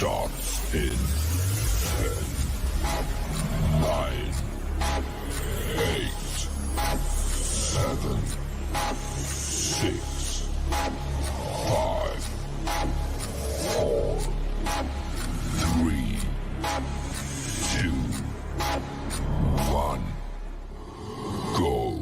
starts in 10, 9, 8, 7, 6, 5, 4, 3, 2, 1, go.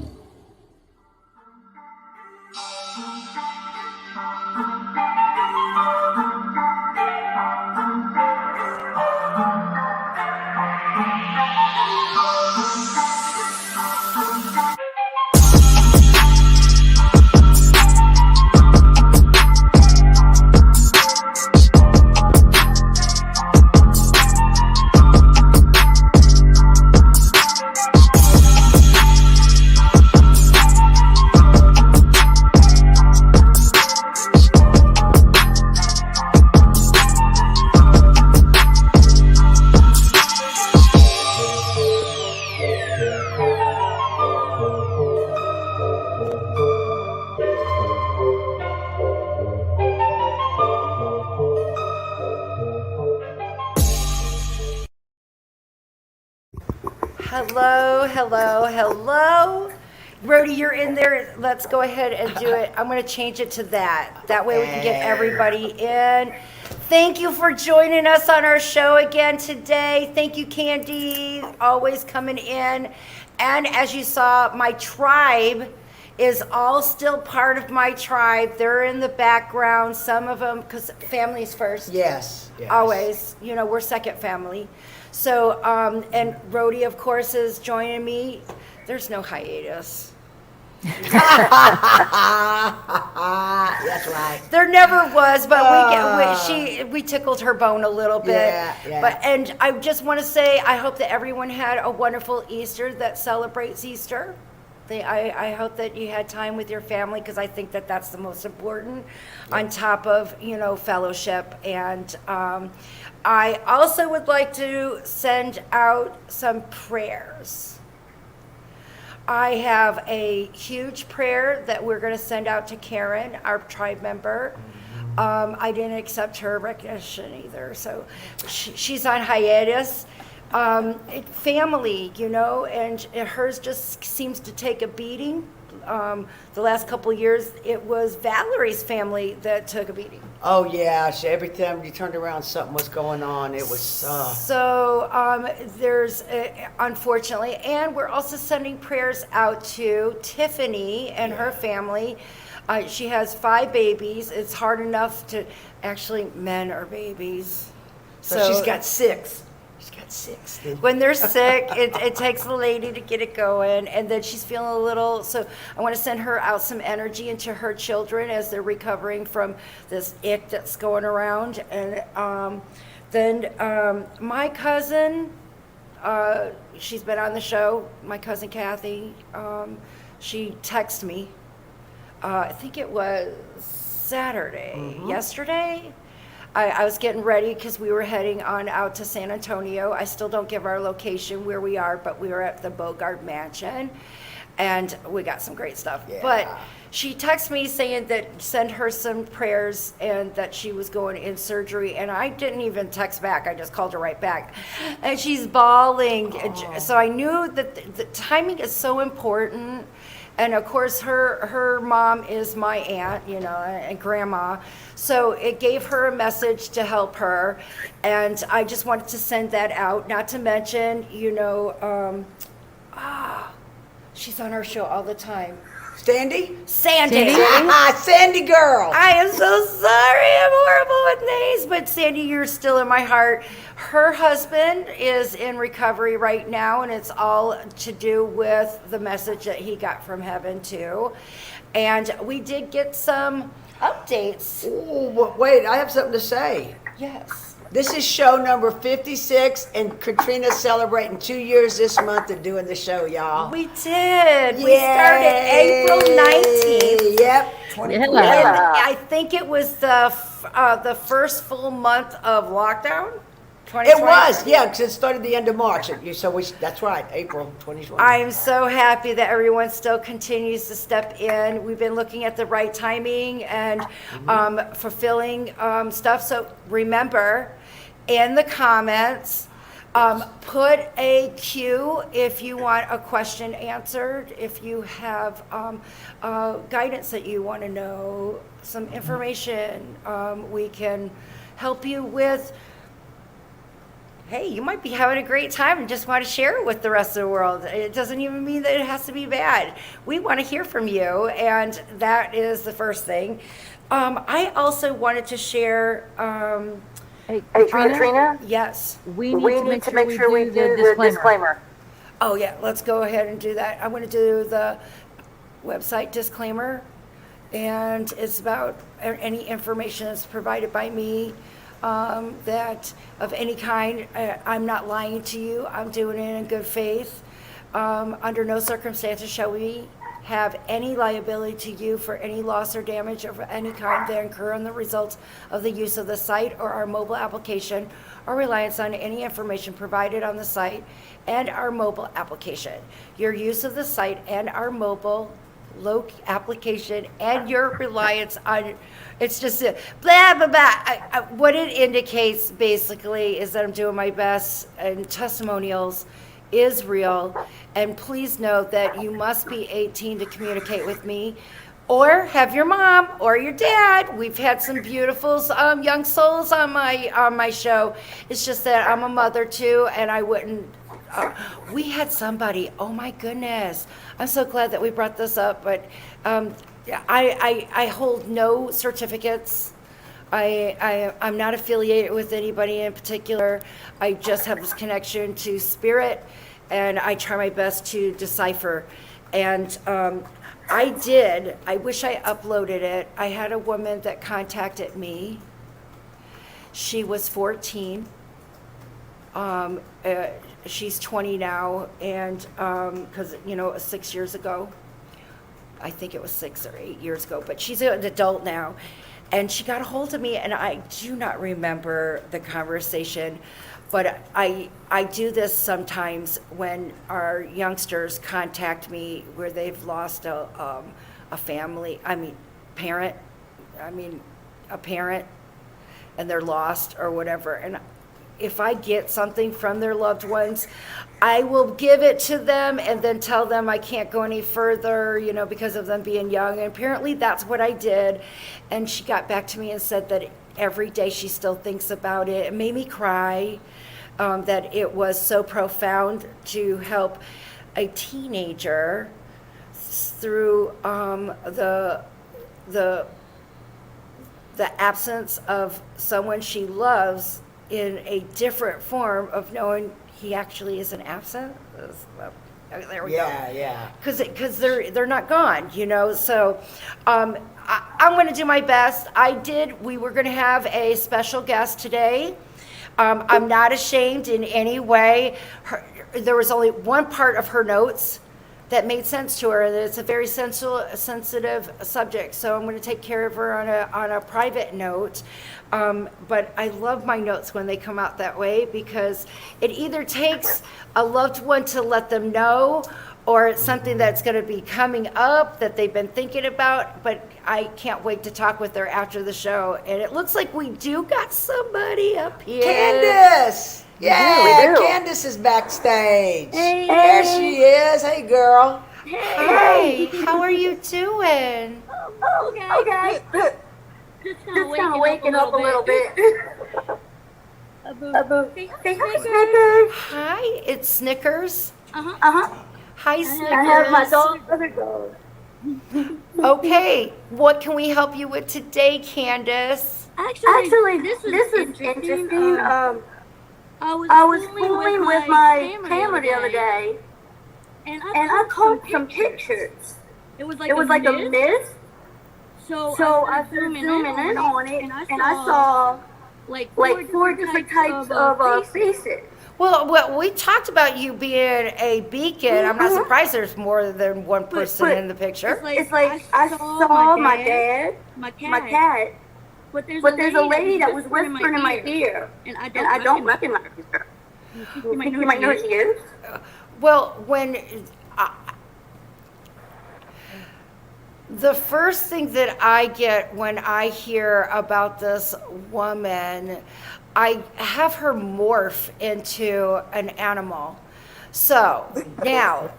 Hello, hello, hello. Rody, you're in there. Let's go ahead and do it. I'm going to change it to that. That way we can get everybody in. Thank you for joining us on our show again today. Thank you, Kandi, always coming in. And as you saw, my tribe is all still part of my tribe. They're in the background, some of them, because family's first. Yes. Always. You know, we're second family. So, and Rody, of course, is joining me. There's no hiatus. That's right. There never was, but we tickled her bone a little bit. Yeah. But and I just want to say, I hope that everyone had a wonderful Easter that celebrates Easter. I hope that you had time with your family, because I think that that's the most important, on top of, fellowship. And I also would like to send out some prayers. I have a huge prayer that we're going to send out to Karyn, our tribe member. I didn't accept her recognition either, so she's on hiatus. Family, and hers just seems to take a beating. The last couple of years, it was Valerie's family that took a beating. Oh yeah, every time you turned around, something was going on. It was So there's unfortunately, and we're also sending prayers out to Tiffany and her family. She has 5 babies. It's hard enough to men are babies. So she's got 6. She's got 6. When they're sick, it takes the lady to get it going, and then she's feeling a little, so I want to send her out some energy into her children as they're recovering from this ick that's going around. And then my cousin, she's been on the show, my cousin Kathy, she texted me, I think it was Saturday, yesterday. I was getting ready because we were heading on out to San Antonio. I still don't give our location where we are, but we were at the Bogart Mansion, and we got some great stuff. Yeah. But she texted me saying that send her some prayers and that she was going in surgery, and I didn't even text back. I just called her right back, and she's bawling. So I knew that the timing is so important. And of course, her mom is my aunt, and grandma. So it gave her a message to help her. And I just wanted to send that out. Not to mention, she's on our show all the time. Sandy? Sandy. Sandy girl. I am so sorry. I'm horrible with names. But Sandy, you're still in my heart. Her husband is in recovery right now, and it's all to do with the message that he got from heaven, too. And we did get some updates. Oh, wait, I have something to say. Yes. This is show number 56, and Katrina's celebrating 2 years this month of doing the show, y'all. We did. Yay. We started April 19th. Yep. And I think it was the first full month of lockdown. It was, yeah, because it started the end of March. That's right, April 2020. I'm so happy that everyone still continues to step in. We've been looking at the right timing and fulfilling stuff. So remember, in the comments. Put a Q if you want a question answered, if you have guidance that you want to know, some information we can help you with. Hey, you might be having a great time and just want to share it with the rest of the world. It doesn't even mean that it has to be bad. We want to hear from you, and that is the first thing. I also wanted to share. Hey, Katrina? Yes. We need to make sure we do the disclaimer. Oh, yeah, let's go ahead and do that. I want to do the website disclaimer, and it's about any information that's provided by me that of any kind. I'm not lying to you. I'm doing it in good faith. Under no circumstances shall we have any liability to you for any loss or damage of any kind that incur on the results of the use of the site or our mobile application or reliance on any information provided on the site and our mobile application. Your use of the site and our mobile application and your reliance on, it's just blah, blah, blah. What it indicates basically is that I'm doing my best, and testimonials is real. And please note that you must be 18 to communicate with me, or have your mom or your dad. We've had some beautiful young souls on my show. It's just that I'm a mother too, and I wouldn't. We had somebody. Oh my goodness! I'm so glad that we brought this up. But I hold no certificates. I'm not affiliated with anybody in particular. I just have this connection to spirit, and I try my best to decipher. And I wish I uploaded it. I had a woman that contacted me. She was 14. She's 20 now, and because, it was 6 years ago. I think it was 6 or 8 years ago, but she's an adult now. And she got a hold of me, and I do not remember the conversation, but I do this sometimes when our youngsters contact me where they've lost a family, a parent, and they're lost or whatever. And if I get something from their loved ones, I will give it to them and then tell them I can't go any further, because of them being young. And apparently that's what I did. And she got back to me and said that every day she still thinks about it. It made me cry, that it was so profound to help a teenager through the absence of someone she loves in a different form of knowing he actually isn't absent. There we go. Yeah. Because they're not gone, So I'm going to do my best. We were going to have a special guest today. I'm not ashamed in any way. There was only one part of her notes that made sense to her, and it's a very sensitive subject, so I'm going to take care of her on a private note. But I love my notes when they come out that way, because it either takes a loved one to let them know, or it's something that's going to be coming up that they've been thinking about. But I can't wait to talk with her after the show. And it looks like we do got somebody up here. Candace! Yeah, we do. Candace is backstage. Hey. There she is. Hey, girl. Hi, how are you doing? Okay. Just kind of waking up a little bit. Hi, it's Snickers. Uh-huh. Hi, Snickers. I have my other dog. Okay, what can we help you with today, Candace? Actually, this is interesting. I was fooling with my camera the other day, and I caught some pictures. It was like a mist. So I started zooming in on it, and I saw like four different types of faces. Well, we talked about you being a beacon. I'm not surprised there's more than one person in the picture. It's like I saw my dad, my cat, but there's a lady that was whispering in my ear, and I don't recognize her. You might know who she is. The first thing that I get when I hear about this woman, I have her morph into an animal. So now,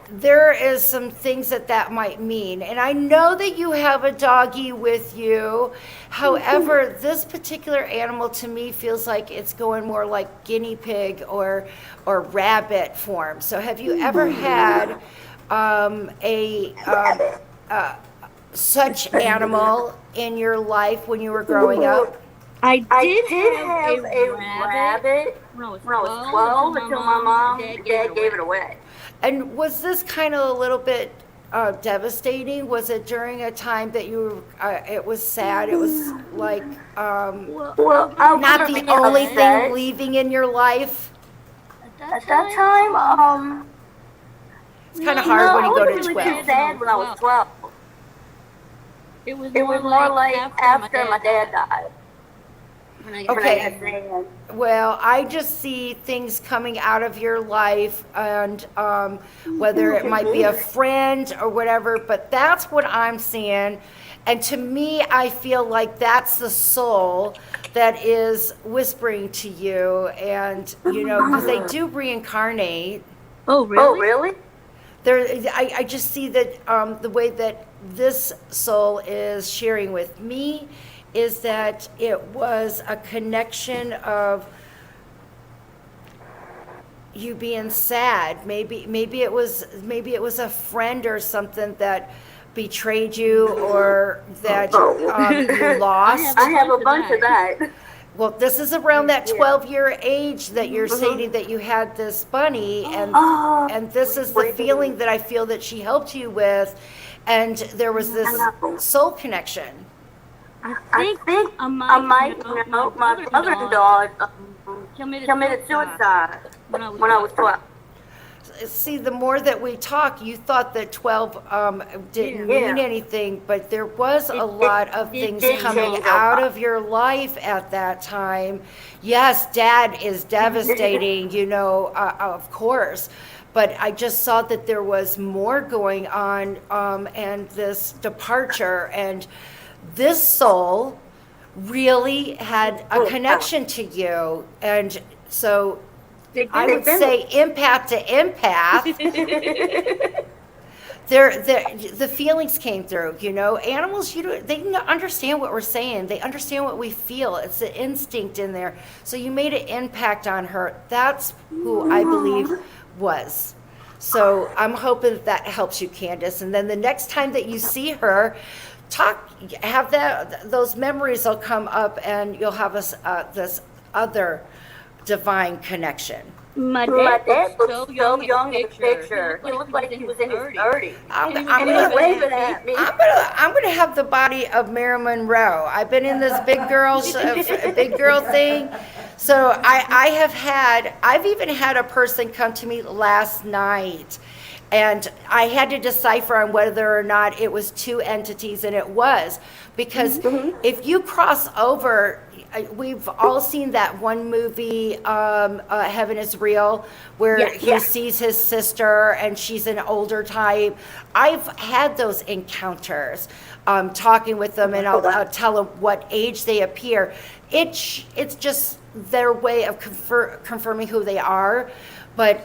there is some things that might mean. And I know that you have a doggy with you. However, this particular animal to me feels like it's going more like guinea pig or rabbit form. So have you ever had such animal in your life when you were growing up? I did have a rabbit when I was 12 until my mom and dad gave it away. And was this kind of a little bit devastating? Was it during a time that you were, it was sad? It was like Well, not the only thing leaving in your life? At that time, It's kind of hard when you go to I was really 12. too sad when I was 12. It was more like after my dad died. Okay. Well, I just see things coming out of your life, and whether it might be a friend or whatever, but that's what I'm seeing. And to me, I feel like that's the soul that is whispering to you, and because they do reincarnate. Oh, really? I just see that the way that this soul is sharing with me is that it was a connection of you being sad. Maybe it was a friend or something that betrayed you or that you lost. I have a bunch of that. Well, this is around that 12-year age that you're stating that you had this bunny, and this is the feeling that I feel that she helped you with, and there was this soul connection. I think I might know my brother-in-law committed suicide when I was 12. See, the more that we talk, you thought that 12 didn't mean anything, but there was a lot of things coming out of your life at that time. Yes, Dad is devastating, of course, but I just saw that there was more going on, and this departure, and this soul really had a connection to you, and so I would say empath to empath. The feelings came through. Animals, they understand what we're saying. They understand what we feel. It's the instinct in there. So you made an impact on her. That's who I believe was. So I'm hoping that helps you, Candace. And then the next time that you see her, those memories will come up, and you'll have this other divine connection. My dad looked so young in the picture. He looked like he was in his 30s. And he was waving at me. I'm gonna have the body of Marilyn Monroe. I've been in this big girl thing. So I've even had a person come to me last night, and I had to decipher on whether or not it was two entities, and it was, because if you cross over, we've all seen that one movie, Heaven is Real, where he sees his sister and she's an older type. I've had those encounters, talking with them, and I'll tell them what age they appear. It's just their way of confirming who they are. But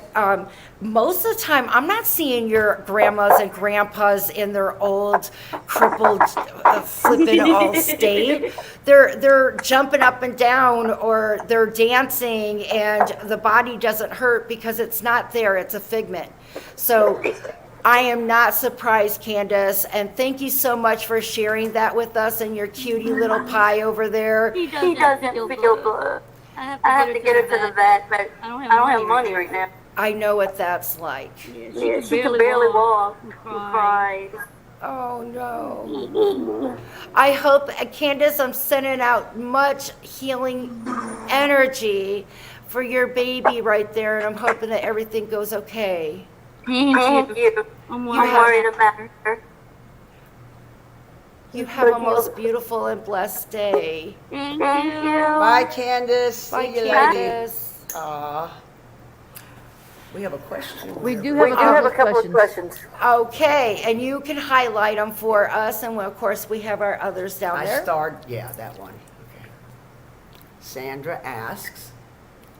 most of the time, I'm not seeing your grandmas and grandpas in their old, crippled, flipping old state. They're jumping up and down, or they're dancing, and the body doesn't hurt because it's not there. It's a figment. So I am not surprised, Candace, and thank you so much for sharing that with us and your cutie little pie over there. He doesn't feel good. I have to get her to the vet, but I don't have money right now. I know what that's like. Yeah, she can barely walk and cry. Oh, no. I hope, Candace, I'm sending out much healing energy for your baby right there, and I'm hoping that everything goes okay. Thank you. I'm worried about her. You have a most beautiful and blessed day. Thank you. Bye, Candace. Bye, See you, lady. Candace. Aw. We have a question. We do have a couple of questions. Okay, and you can highlight them for us, and of course, we have our others down there. That one. Okay. Sandra asks,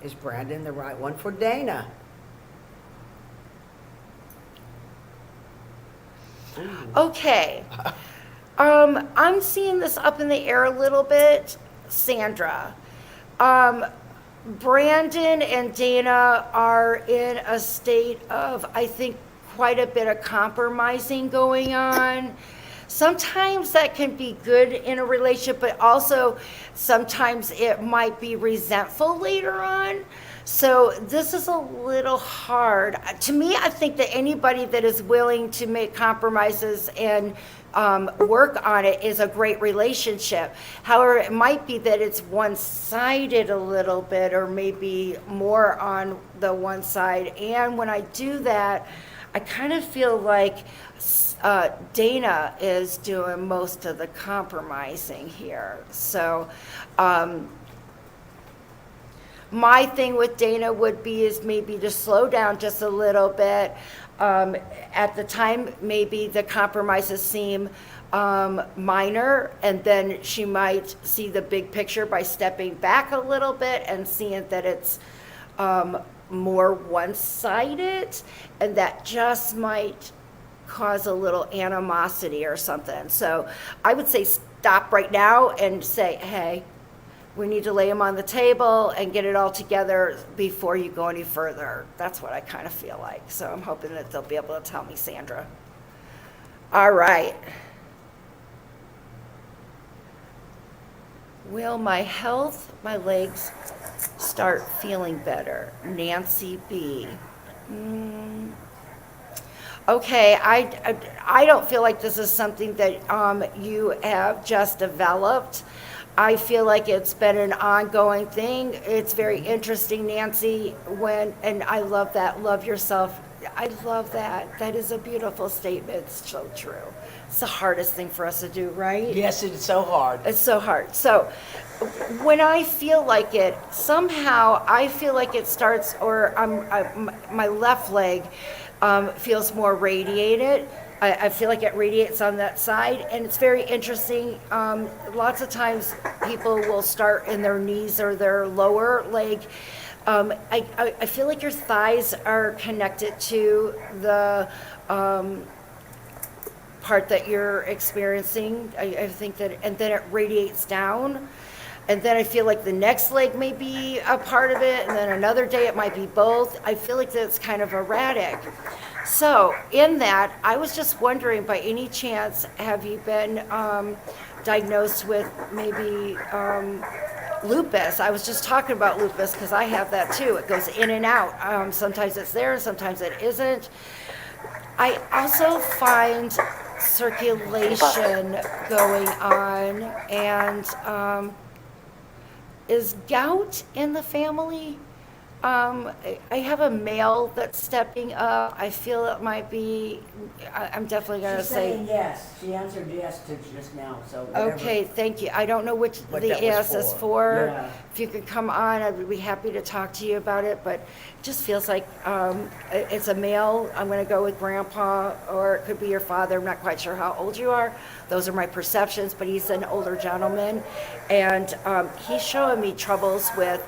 is Brandon the right one for Dana? Okay. I'm seeing this up in the air a little bit, Sandra. Brandon and Dana are in a state of, I think, quite a bit of compromising going on. Sometimes that can be good in a relationship, but also sometimes it might be resentful later on. So this is a little hard. To me, I think that anybody that is willing to make compromises and work on it is a great relationship. However, it might be that it's one-sided a little bit, or maybe more on the one side. And when I do that, I kind of feel like Dana is doing most of the compromising here. So my thing with Dana would be is maybe to slow down just a little bit. At the time, maybe the compromises seem minor, and then she might see the big picture by stepping back a little bit and seeing that it's more one-sided, and that just might cause a little animosity or something. So I would say stop right now and say, hey, we need to lay them on the table and get it all together before you go any further. That's what I kind of feel like. So I'm hoping that they'll be able to tell me, Sandra. All right. Will my health, my legs start feeling better? Nancy B. Okay, I don't feel like this is something that you have just developed. I feel like it's been an ongoing thing. It's very interesting, Nancy, and I love that, love yourself. I love that. That is a beautiful statement. It's so true. It's the hardest thing for us to do, right? Yes, it's so hard. It's so hard. So when I feel like it, somehow I feel like it starts, or my left leg feels more radiated. I feel like it radiates on that side, and it's very interesting. Lots of times people will start in their knees or their lower leg. I feel like your thighs are connected to the part that you're experiencing. I think that, and then it radiates down. And then I feel like the next leg may be a part of it, and then another day it might be both. I feel like that's kind of erratic. So in that, I was just wondering, by any chance, have you been diagnosed with maybe lupus? I was just talking about lupus because I have that too. It goes in and out. Sometimes it's there and sometimes it isn't. I also find circulation going on, and is gout in the family? I have a male that's stepping up. I feel it might be, I'm definitely going to She's say. saying yes. She answered yes to just now, so whatever. Okay, thank you. I don't know which What the that was ES is for. for. Yeah. If you could come on, I'd be happy to talk to you about it, but it just feels like it's a male. I'm going to go with grandpa, or it could be your father. I'm not quite sure how old you are. Those are my perceptions, but he's an older gentleman, and he's showing me troubles with,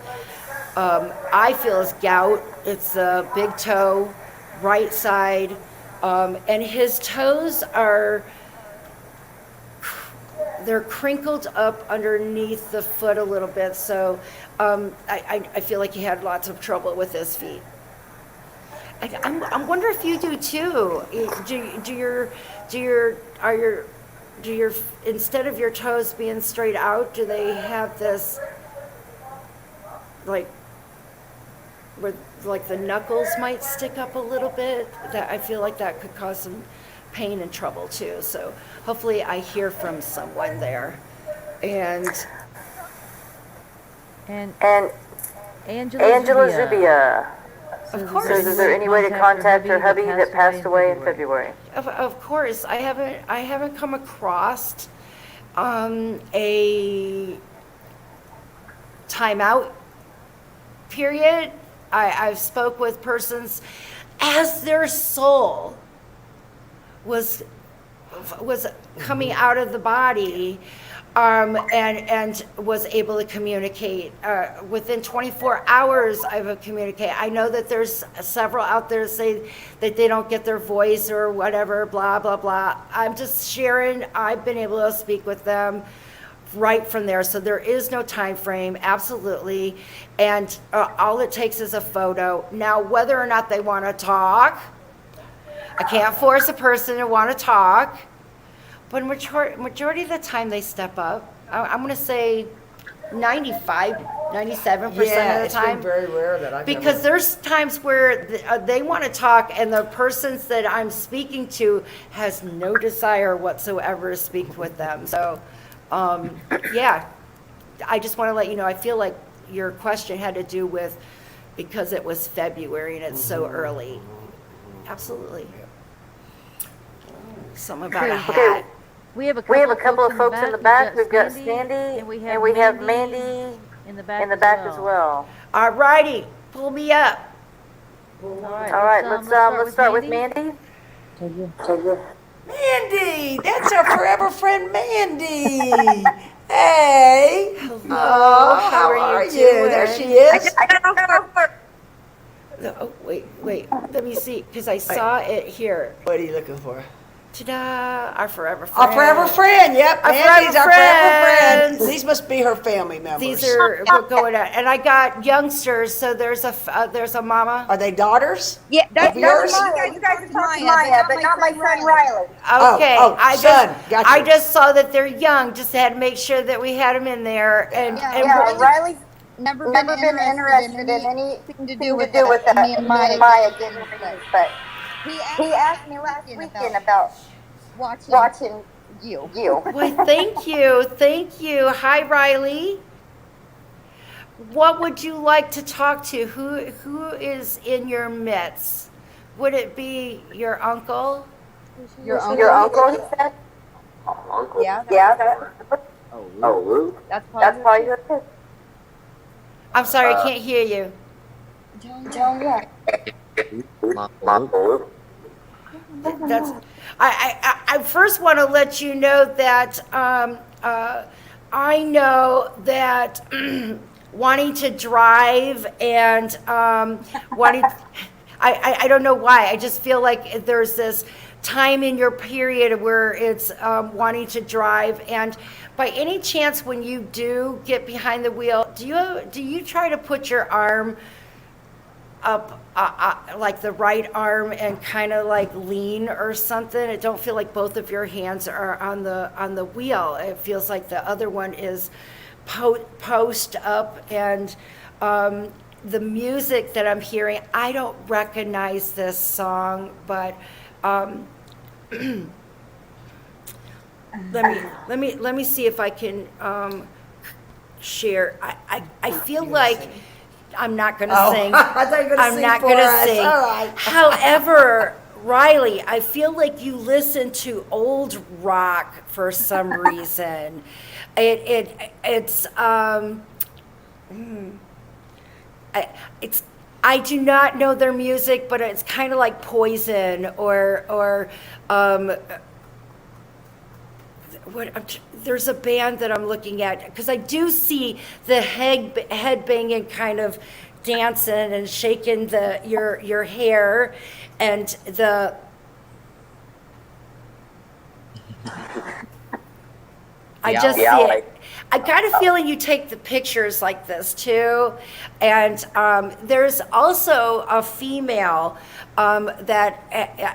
I feel it's gout. It's a big toe, right side, and his toes are, they're crinkled up underneath the foot a little bit. So I feel like he had lots of trouble with his feet. I wonder if you do too. Do your instead of your toes being straight out, do they have this like where like the knuckles might stick up a little bit? That I feel like that could cause some pain and trouble too. So hopefully I hear from someone there. And Angela Zubia of course, says, is there any way to contact her hubby that passed away in February? of course, I haven't come across a timeout period I've spoke with persons as their soul was coming out of the body, and was able to communicate. Within 24 hours, I've communicated. I know that there's several out there that say that they don't get their voice or whatever, blah, blah, blah. I'm just sharing. I've been able to speak with them right from there. So there is no time frame, absolutely. And all it takes is a photo. Now, whether or not they want to talk, I can't force a person to want to talk. But majority of the time they step up. I'm going to say 95, 97% of the It's been time. very rare that I've Because there's times where they want to talk and the persons that I'm speaking to has no desire whatsoever to speak with them. So, yeah, I just want to let you know, I feel like your question had to do with because it was February and it's so early. Absolutely. Something about a hat. We have a couple of folks in the back. We've got Sandy, and we have Mandy in the back as well. All righty, pull me up. All right, let's start with Mandy. Mandy, that's our forever friend, Mandy. Hey. Hello, how are you doing? There she is. Oh, wait, let me see, because I saw it here. What are you looking for? Ta-da, our forever friend. Our forever friend, yep. Our Mandy's forever our forever friend. friends. These must be her family members. These are going on, and I got youngsters, so there's a mama. Are they daughters? Yeah, that's yours? Maya. You guys talked to Maya, but not my friend Riley. Okay, son, gotcha. I just saw that they're young, just had to make sure that we had them in there, and Riley's never been interested in anything to do with that. Me and Maya getting things, but he asked me last weekend about watching you. Well, thank you. Hi, Riley. What would you like to talk to? Who is in your midst? Would it be your uncle? Your uncle, he said? Uncle? Yeah. That's probably it. I'm sorry, I can't hear you. That's. I first want to let you know that I know that wanting to drive and wanting. I don't know why. I just feel like there's this time in your period where it's wanting to drive. And by any chance, when you do get behind the wheel, do you try to put your arm up, like the right arm, and kind of like lean or something? It don't feel like both of your hands are on the wheel. It feels like the other one is post up, and the music that I'm hearing, I don't recognize this song, but let me see if I can share. I feel like I'm not going to sing. I thought you were going to sing not for going to us. sing. All right. However, Riley, I feel like you listen to old rock for some reason. I do not know their music, but it's kind of like Poison or there's a band that I'm looking at, because I do see the head banging, kind of dancing and shaking your hair, and I just see it. I got a feeling you take the pictures like this too, and there's also a female that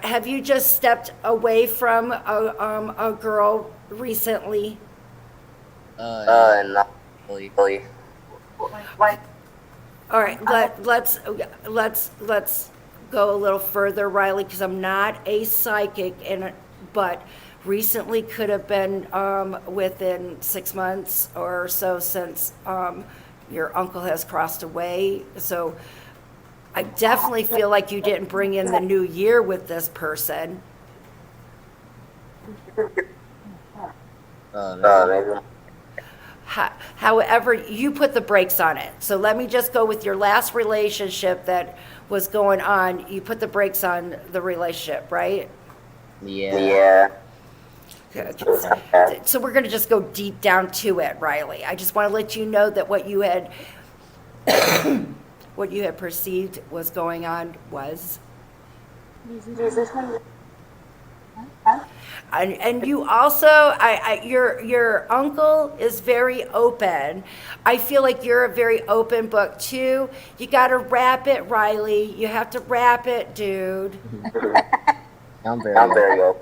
have you just stepped away from a girl recently? Not really. All right, let's go a little further, Riley, because I'm not a psychic, but recently could have been within 6 months or so since your uncle has crossed away. So I definitely feel like you didn't bring in the new year with this person. Maybe. However, you put the brakes on it. So let me just go with your last relationship that was going on. You put the brakes on the relationship, right? Yeah. So we're going to just go deep down to it, Riley. I just want to let you know that what you had what you had perceived was going on was. And you also, your uncle is very open. I feel like you're a very open book too. You got to wrap it, Riley. You have to wrap it, dude. I'm very open.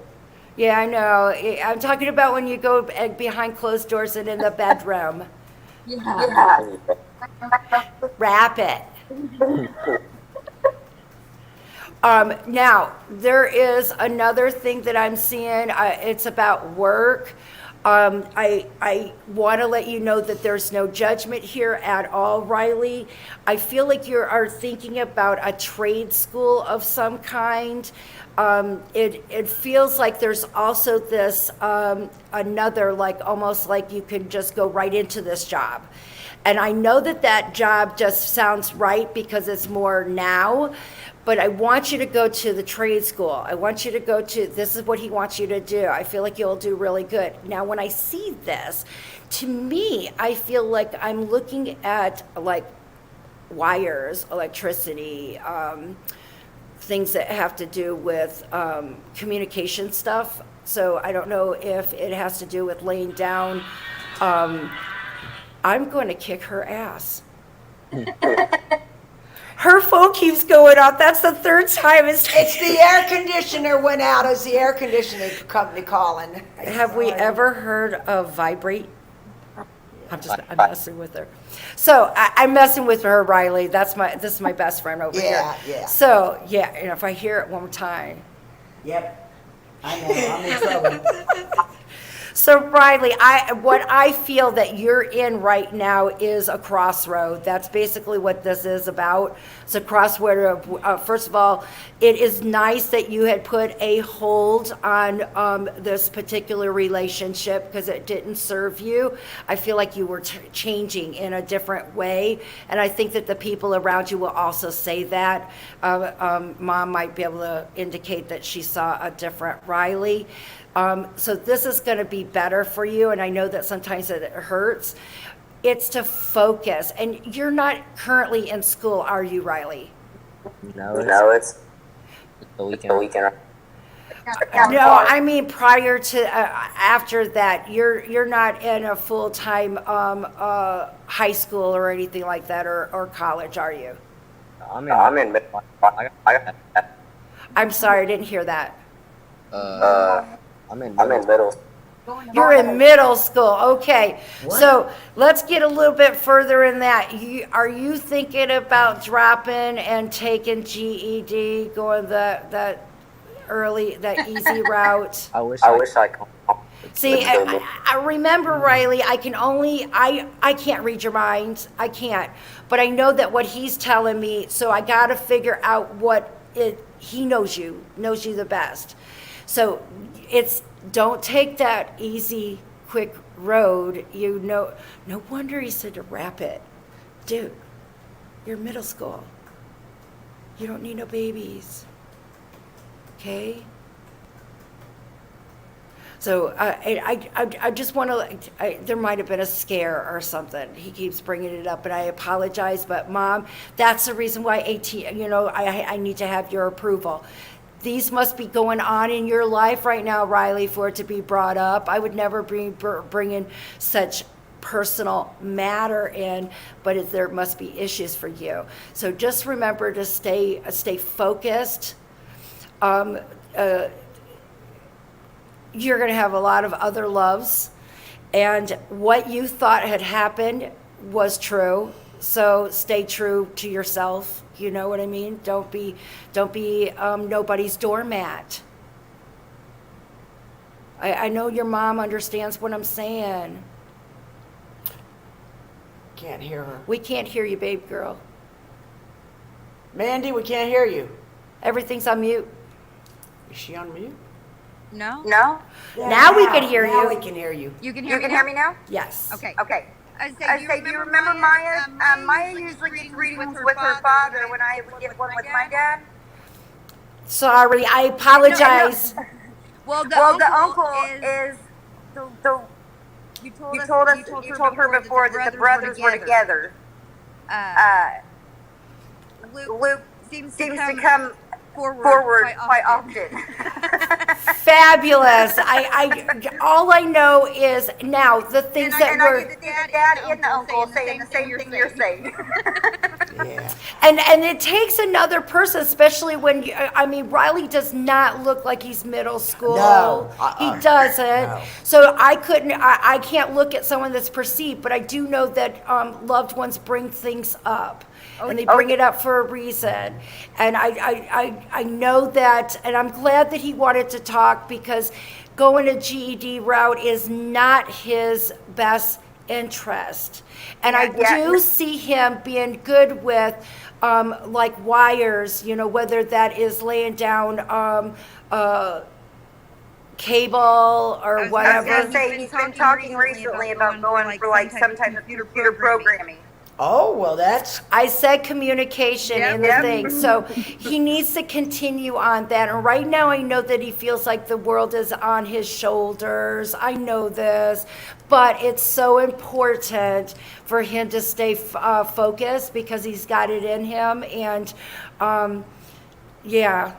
Yeah, I know. I'm talking about when you go behind closed doors and in the bedroom. Yeah. Wrap it. Now, there is another thing that I'm seeing. It's about work. I want to let you know that there's no judgment here at all, Riley. I feel like you are thinking about a trade school of some kind. It feels like there's also this another, like almost like you could just go right into this job. And I know that that job just sounds right because it's more now, but I want you to go to the trade school. I want you to go to, this is what he wants you to do. I feel like you'll do really good. Now, when I see this, to me, I feel like I'm looking at like wires, electricity, things that have to do with communication stuff. So I don't know if it has to do with laying down. I'm going to kick her ass. Her phone keeps going off. That's the third time It's the air conditioner went out. It's the air conditioning company calling. Have we ever heard of vibrate? I'm messing with her. So I'm messing with her, Riley. This is my best friend over here. Yeah. So yeah, and if I hear it one more time. Yep. I know. I'm in trouble. So Riley, what I feel that you're in right now is a crossroad. That's basically what this is about. It's a crossroad. First of all, it is nice that you had put a hold on this particular relationship because it didn't serve you. I feel like you were changing in a different way, and I think that the people around you will also say that. Mom might be able to indicate that she saw a different Riley. So this is going to be better for you, and I know that sometimes it hurts. It's to focus, and you're not currently in school, are you, Riley? No, it's the weekend. No, I mean prior to, after that, you're not in a full-time high school or anything like that, or college, are you? I'm in middle. I'm sorry, I didn't hear that. I'm in middle. You're in middle school, okay. So let's get a little bit further in that. Are you thinking about dropping and taking GED, going that easy route? I wish I could. See, I remember, Riley, I can't read your mind. I can't. But I know that what he's telling me, so I got to figure out he knows you the best. So don't take that easy, quick road. No wonder he said to wrap it. Dude, you're middle school. You don't need no babies. Okay? So I just want to, there might have been a scare or something. He keeps bringing it up, and I apologize. But Mom, that's the reason why I need to have your approval. These must be going on in your life right now, Riley, for it to be brought up. I would never bring in such personal matter in, but there must be issues for you. So just remember to stay focused. You're going to have a lot of other loves, and what you thought had happened was true. So stay true to yourself. You know what I mean? Don't be nobody's doormat. I know your mom understands what I'm saying. Can't hear her. We can't hear you, babe girl. Mandy, we can't hear you. Everything's on mute. Is she on mute? No? No? Now we can hear Now you. we can hear you. You can You can hear me now? Yes. Okay. Okay. I say, do you remember Maya? Maya usually gets readings with her father when I would get one with my dad. Sorry, I apologize. Well, the uncle is the. You told her before that the brothers were together. Luke seems to come forward quite often. Fabulous. All I know is now the things that I were. get to see the dad and the uncle saying the same thing you're saying. Yeah. And it takes another person, especially when Riley does not look like he's middle school. No, He doesn't. No. So I can't look at someone that's perceived, but I do know that loved ones bring things up. And they bring it up for a reason. And I know that, and I'm glad that he wanted to talk, because going a GED route is not his best interest. And I do see him being good with like wires, whether that is laying down cable or whatever. I was gonna say, he's been talking recently about going for like some type of computer programming. Oh, well, that's, I said communication in the thing. So he needs to continue on that. And right now I know that he feels like the world is on his shoulders. I know this. But it's so important for him to stay focused, because he's got it in him. And, yeah.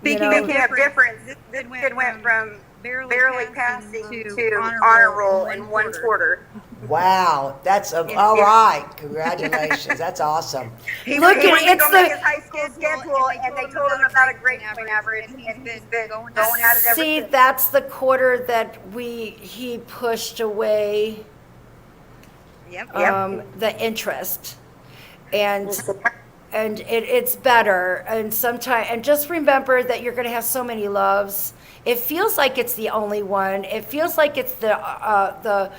Speaking of difference, this kid went from barely passing to honor roll in one quarter. wow, that's all right. Congratulations. That's awesome. He Look, went to it's go make the- his high school schedule, and they told him about a grade point average, and he's been going at it ever See, since. that's the quarter that he pushed away the interest. And it's better. And sometimes, and just remember that you're going to have so many loves. It feels like it's the only one. It feels like it's the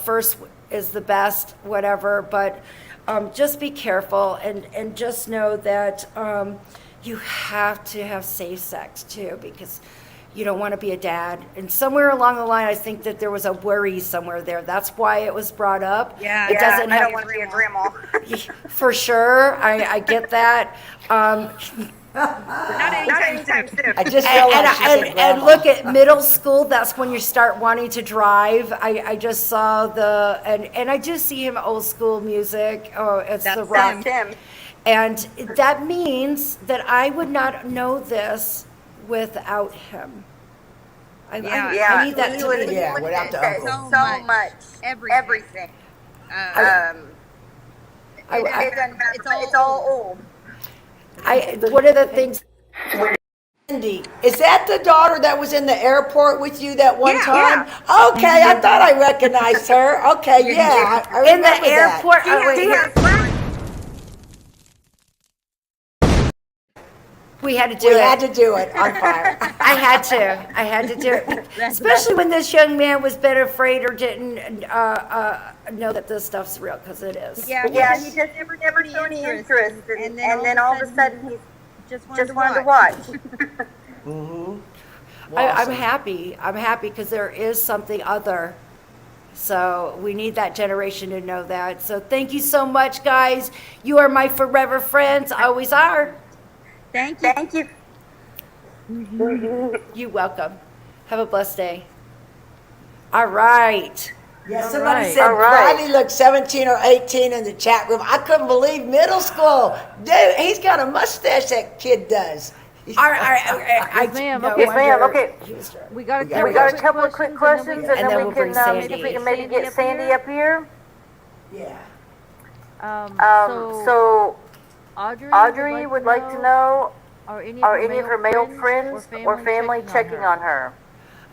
first is the best, whatever. But just be careful, and just know that you have to have safe sex too, because you don't want to be a dad. And somewhere along the line, I think that there was a worry somewhere there. That's why it was brought up. Yeah, It doesn't I have don't want to be a grandma. for sure. I get that. Not anytime soon. I just feel like she said And grandma. look at middle school, that's when you start wanting to drive. I just saw and I do see him old school music. Oh, it's the rock. That's him. And that means that I would not know this without him. I need that to be. Yeah, without the uncle. So much. Everything. It's all old. One of the things. Kandi, is that the daughter that was in the airport with you that one Yeah, time? Okay, I thought I recognized her. Okay, yeah, I In the remember that. airport. Wait, here. We had to do We it. had to do it on fire. I had to do it, especially when this young man was been afraid or didn't know that this stuff's real, because it is. Yeah, he just never showed any interest, and then all of a sudden he just wanted to watch. Mm-hmm. I'm happy. I'm happy because there is something other. So we need that generation to know that. So thank you so much, guys. You are my forever friends. Always are. Thank you. You're welcome. Have a blessed day. All right. Yeah, somebody right. said All right. Friday looked 17 or 18 in the chat room. I couldn't believe middle school. Dude, he's got a mustache, that kid does. All right. Yes, ma'am. No Okay. Yes, ma'am. wonder Okay. he was drunk. We got Yeah, We got a couple of quick questions, and And then then we'll we bring can Sandy. see if we can maybe get Sandy up here. Yeah. So Audrey would like to know, are any of her male friends or family checking on her?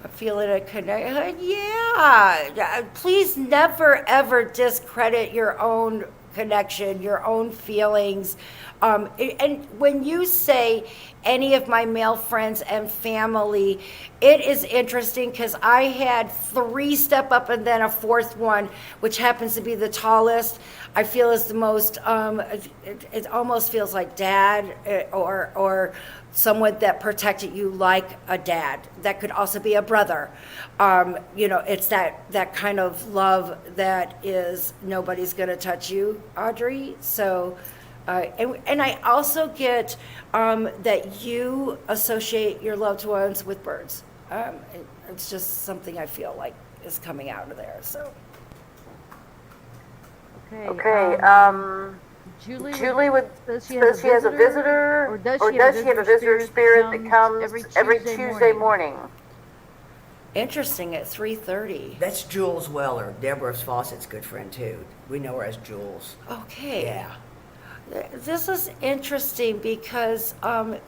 I'm feeling a connection. Yeah. Please never, ever discredit your own connection, your own feelings. And when you say any of my male friends and family, it is interesting because I had 3 step up and then a 4th one, which happens to be the tallest. I feel is the most, it almost feels like dad, or someone that protected you like a dad. That could also be a brother. It's that kind of love that is, nobody's going to touch you, Audrey. So, and I also get that you associate your loved ones with birds. It's just something I feel like is coming out of there. So. Okay, Julie would says she has a visitor, or does she have a visitor spirit that comes every Tuesday morning? Interesting, at 3:30. That's Jules Weller, Deborah Fawcett's good friend too. We know her as Jules. Okay. Yeah. This is interesting because,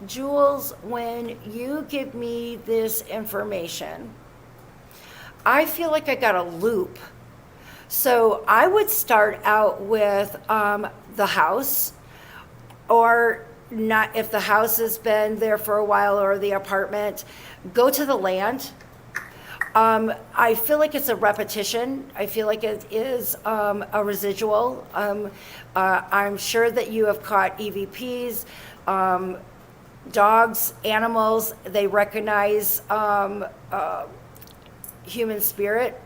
Jules, when you give me this information, I feel like I got a loop. So I would start out with the house, or not, if the house has been there for a while, or the apartment, go to the land. I feel like it's a repetition. I feel like it is a residual. I'm sure that you have caught EVPs, dogs, animals, they recognize human spirit.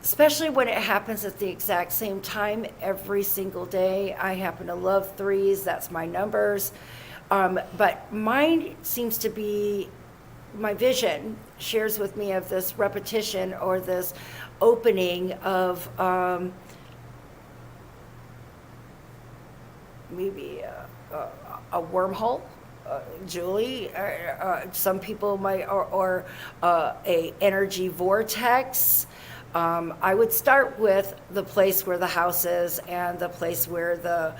Especially when it happens at the exact same time every single day. I happen to love threes, that's my numbers. But mine seems to be, my vision shares with me of this repetition, or this opening of maybe a wormhole. Julie, some people might, or a energy vortex. I would start with the place where the house is and the place where the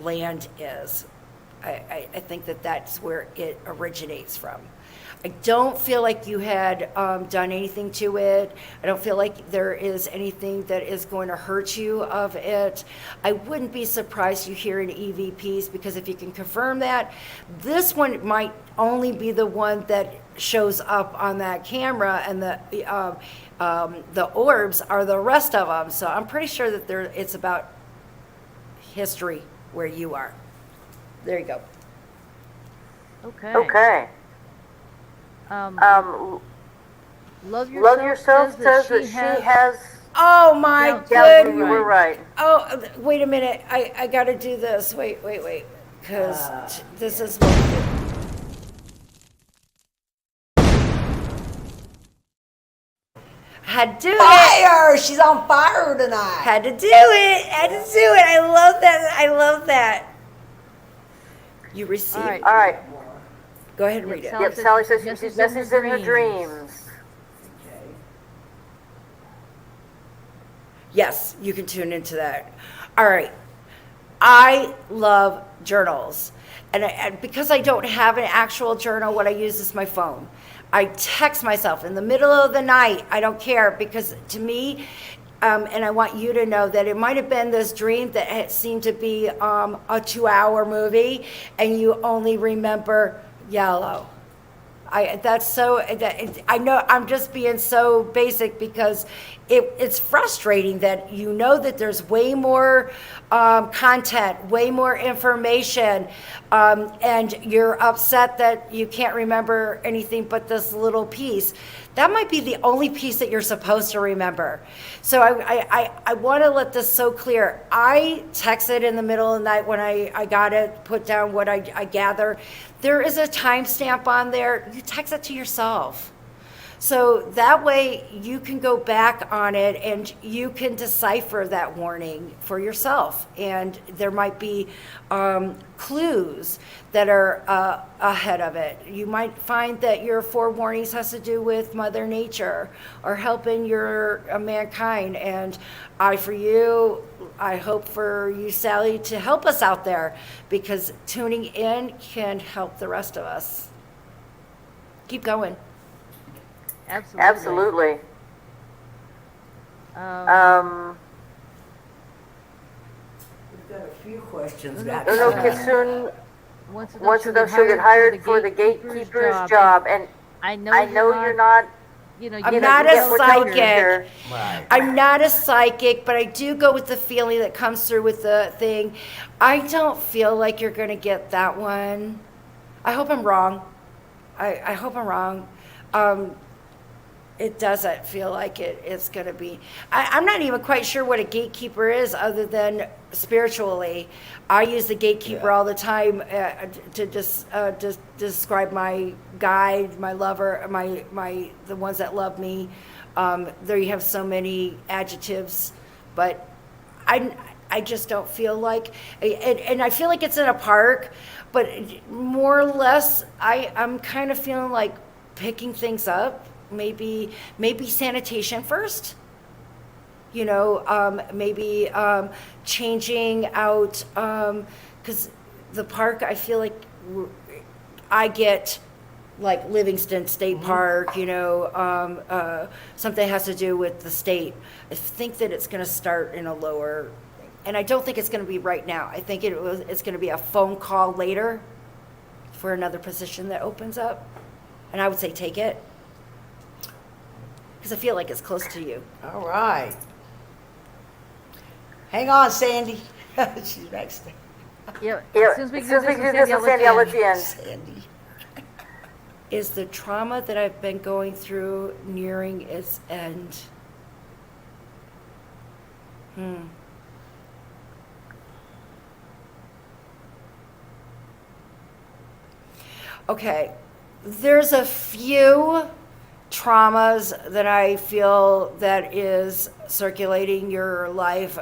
land is. I think that that's where it originates from. I don't feel like you had done anything to it. I don't feel like there is anything that is going to hurt you of it. I wouldn't be surprised you hear an EVPs, because if you can confirm that, this one might only be the one that shows up on that camera, and the orbs are the rest of them. So I'm pretty sure that it's about history where you are. There you go. Okay. Love Love Yourself says that she has. Oh my Yeah, goodness. you were right. Oh, wait a minute. I got to do this. Wait. Because this is what. Had to do it. Fire! She's on fire tonight. Had to do it. I love that. You received. All right. All right. Go ahead and read it. Yep, Sally says she sees messages in her dreams. Yes, you can tune into that. All right. I love journals. And because I don't have an actual journal, what I use is my phone. I text myself in the middle of the night. I don't care, because to me, and I want you to know that it might have been this dream that had seemed to be a 2-hour movie, and you only remember yellow. I know I'm just being so basic, because it's frustrating that you know that there's way more content, way more information, and you're upset that you can't remember anything but this little piece. That might be the only piece that you're supposed to remember. So I want to let this so clear. I texted in the middle of the night when I got it, put down what I gather. There is a timestamp on there. You text it to yourself. So that way you can go back on it and you can decipher that warning for yourself. And there might be clues that are ahead of it. You might find that your 4 warnings has to do with Mother Nature or helping your mankind. And for you, I hope for you, Sally, to help us out there, because tuning in can help the rest of us. Keep going. Absolutely. We've got a few questions. No, Kitsune wants wants to know she'll get hired for the gatekeeper's job, and I know I know you're not I'm not a psychic. Right. I'm not a psychic, but I do go with the feeling that comes through with the thing. I don't feel like you're going to get that one. I hope I'm wrong. I hope I'm wrong. It doesn't feel like it's going to be. I'm not even quite sure what a gatekeeper is other than spiritually. I use the gatekeeper all the time to just describe my guide, my lover, the ones that love me. There you have so many adjectives, but I just don't feel like, and I feel like it's in a park, but more or less I'm kind of feeling like picking things up. Maybe sanitation first, maybe changing out, because the park, I feel like I get like Livingston State Park, something has to do with the state. I think that it's going to start in a lower, and I don't think it's going to be right now. I think it's going to be a phone call later for another position that opens up, and I would say take it. Because I feel like it's close to you. All right. Hang on, Sandy. She's next. Yeah, Yeah, since we since do we this, do this with Sandy, I'll let you in. Sandy. Is the trauma that I've been going through nearing its end? Okay. There's a few traumas that I feel that is circulating your life.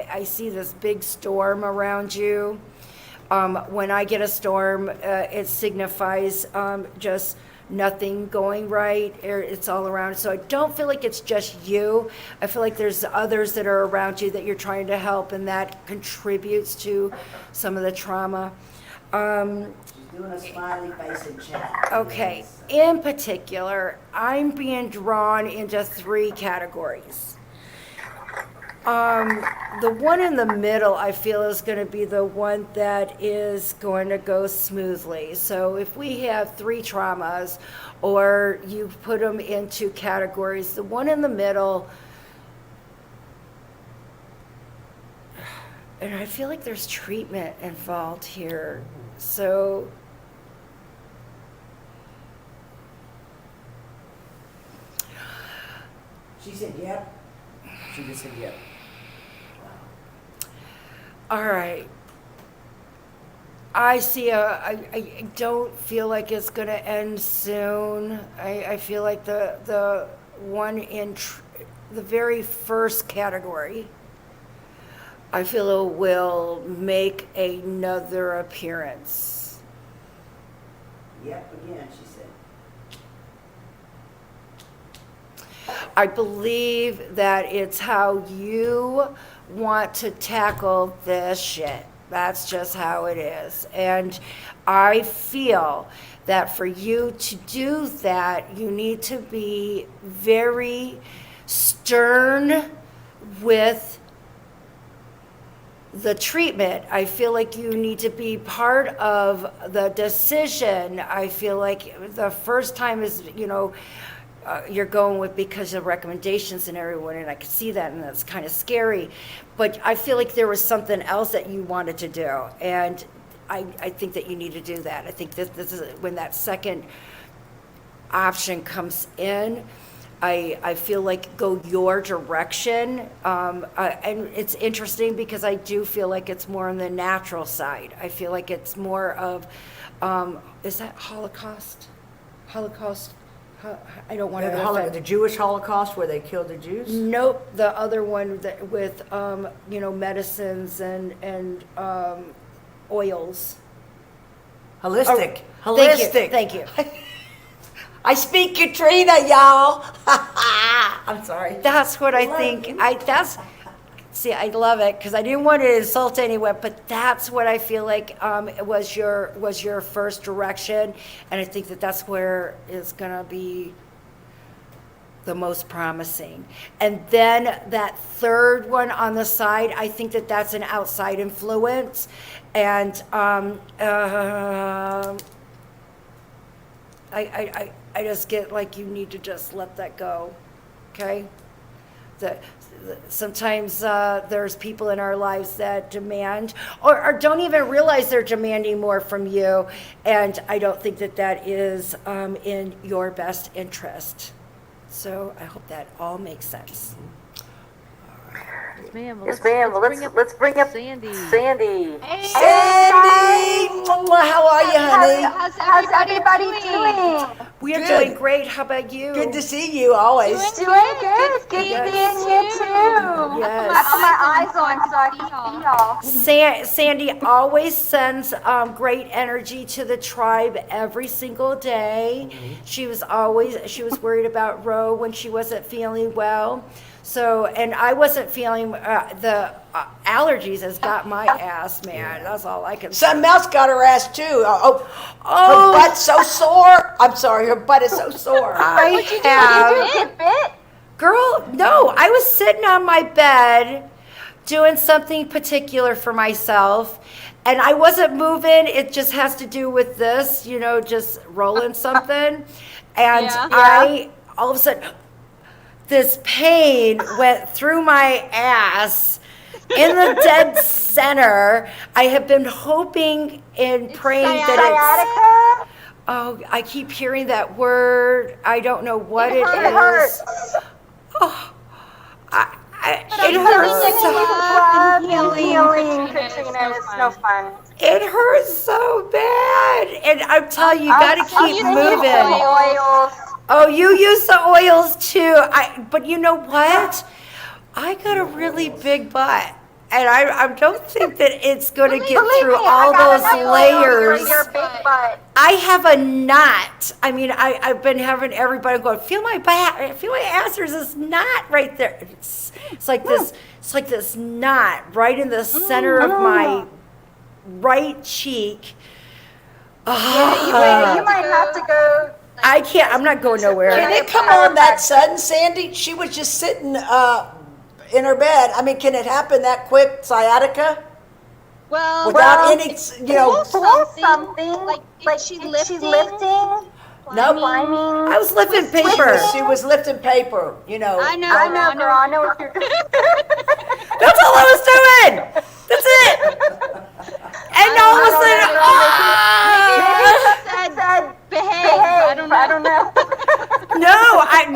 I see this big storm around you. When I get a storm, it signifies just nothing going right. It's all around. So I don't feel like it's just you. I feel like there's others that are around you that you're trying to help, and that contributes to some of the trauma. Doing a smiley face in chat. Okay, in particular, I'm being drawn into 3 categories. The one in the middle, I feel, is going to be the one that is going to go smoothly. So if we have 3 traumas, or you put them into categories, the one in the middle, and I feel like there's treatment involved here. So She said, yep. She just said, yep. all right. I see I don't feel like it's going to end soon. I feel like the one in the very first category, I feel it will make another appearance. Yep, again, she said. I believe that it's how you want to tackle this shit. That's just how it is. And I feel that for you to do that, you need to be very stern with the treatment. I feel like you need to be part of the decision. I feel like the first time is, you're going with because of recommendations and everyone, and I can see that, and that's kind of scary. But I feel like there was something else that you wanted to do, and I think that you need to do that. I think this is when that second option comes in. I feel like go your direction, and it's interesting because I do feel like it's more on the natural side. I feel like it's more of, is that Holocaust? I don't want to offend. The Jewish Holocaust where they killed the Jews? Nope, the other one that with medicines and oils. Holistic. Oh, Holistic. Thank you. I speak Katrina, y'all. I'm sorry. That's what I think. See, I love it because I didn't want to insult anyone, but that's what I feel like was your first direction, and I think that that's where it's gonna be the most promising. And then that third one on the side, I think that that's an outside influence, and I just get like you need to just let that go, okay? Sometimes there's people in our lives that demand or don't even realize they're demanding more from you, and I don't think that is in your best interest. So I hope that all makes sense. Yes, ma'am. Yes, ma'am. Well, let's bring up Sandy. Sandy. Sandy! How are you, honey? How's everybody doing? We are Good. doing great. How about you? Good to see you always. Doing good. Good Yes. seeing you too. Yes. I put my eyes on so I can see y'all. Sandy always sends great energy to the tribe every single day. She was worried about Ro when she wasn't feeling well. So, and I wasn't feeling, the allergies has got my ass, man. That's all I can say. Something else got her ass too. Her butt's so sore. I'm sorry, her butt is so sore. I Did have. you get bit? Girl, no, I was sitting on my bed doing something particular for myself, and I wasn't moving. It just has to do with this, just rolling something. And I, all of a sudden, this pain went through my ass in the dead center. I have been hoping and praying that it's... Oh, I keep hearing that word. I don't know what it is. Oh, it hurts so Healing, Katrina. It's no fun. It hurts so bad. And I'm telling you, you got to keep moving. Oils. Oh, you use the oils too. But you know what? I got a really big butt. And I don't think that it's going to get through all those layers. Your big butt. I have a knot. I mean, I've been having everybody go, feel my back, feel my ass. There's this knot right there. It's like this. It's like this knot right in the center of my right cheek. Yeah, you might have to go. I can't. I'm not going nowhere. Can it come on that sudden, Sandy? She was just sitting in her bed. I mean, can it happen that quick, sciatica? Well, Without any, pull something. Like she's lifting. no. I was lifting paper. She was lifting paper, I know, Girl, I know what you're doing. That's all I was doing. That's it. And all of a sudden, said behave. I don't know.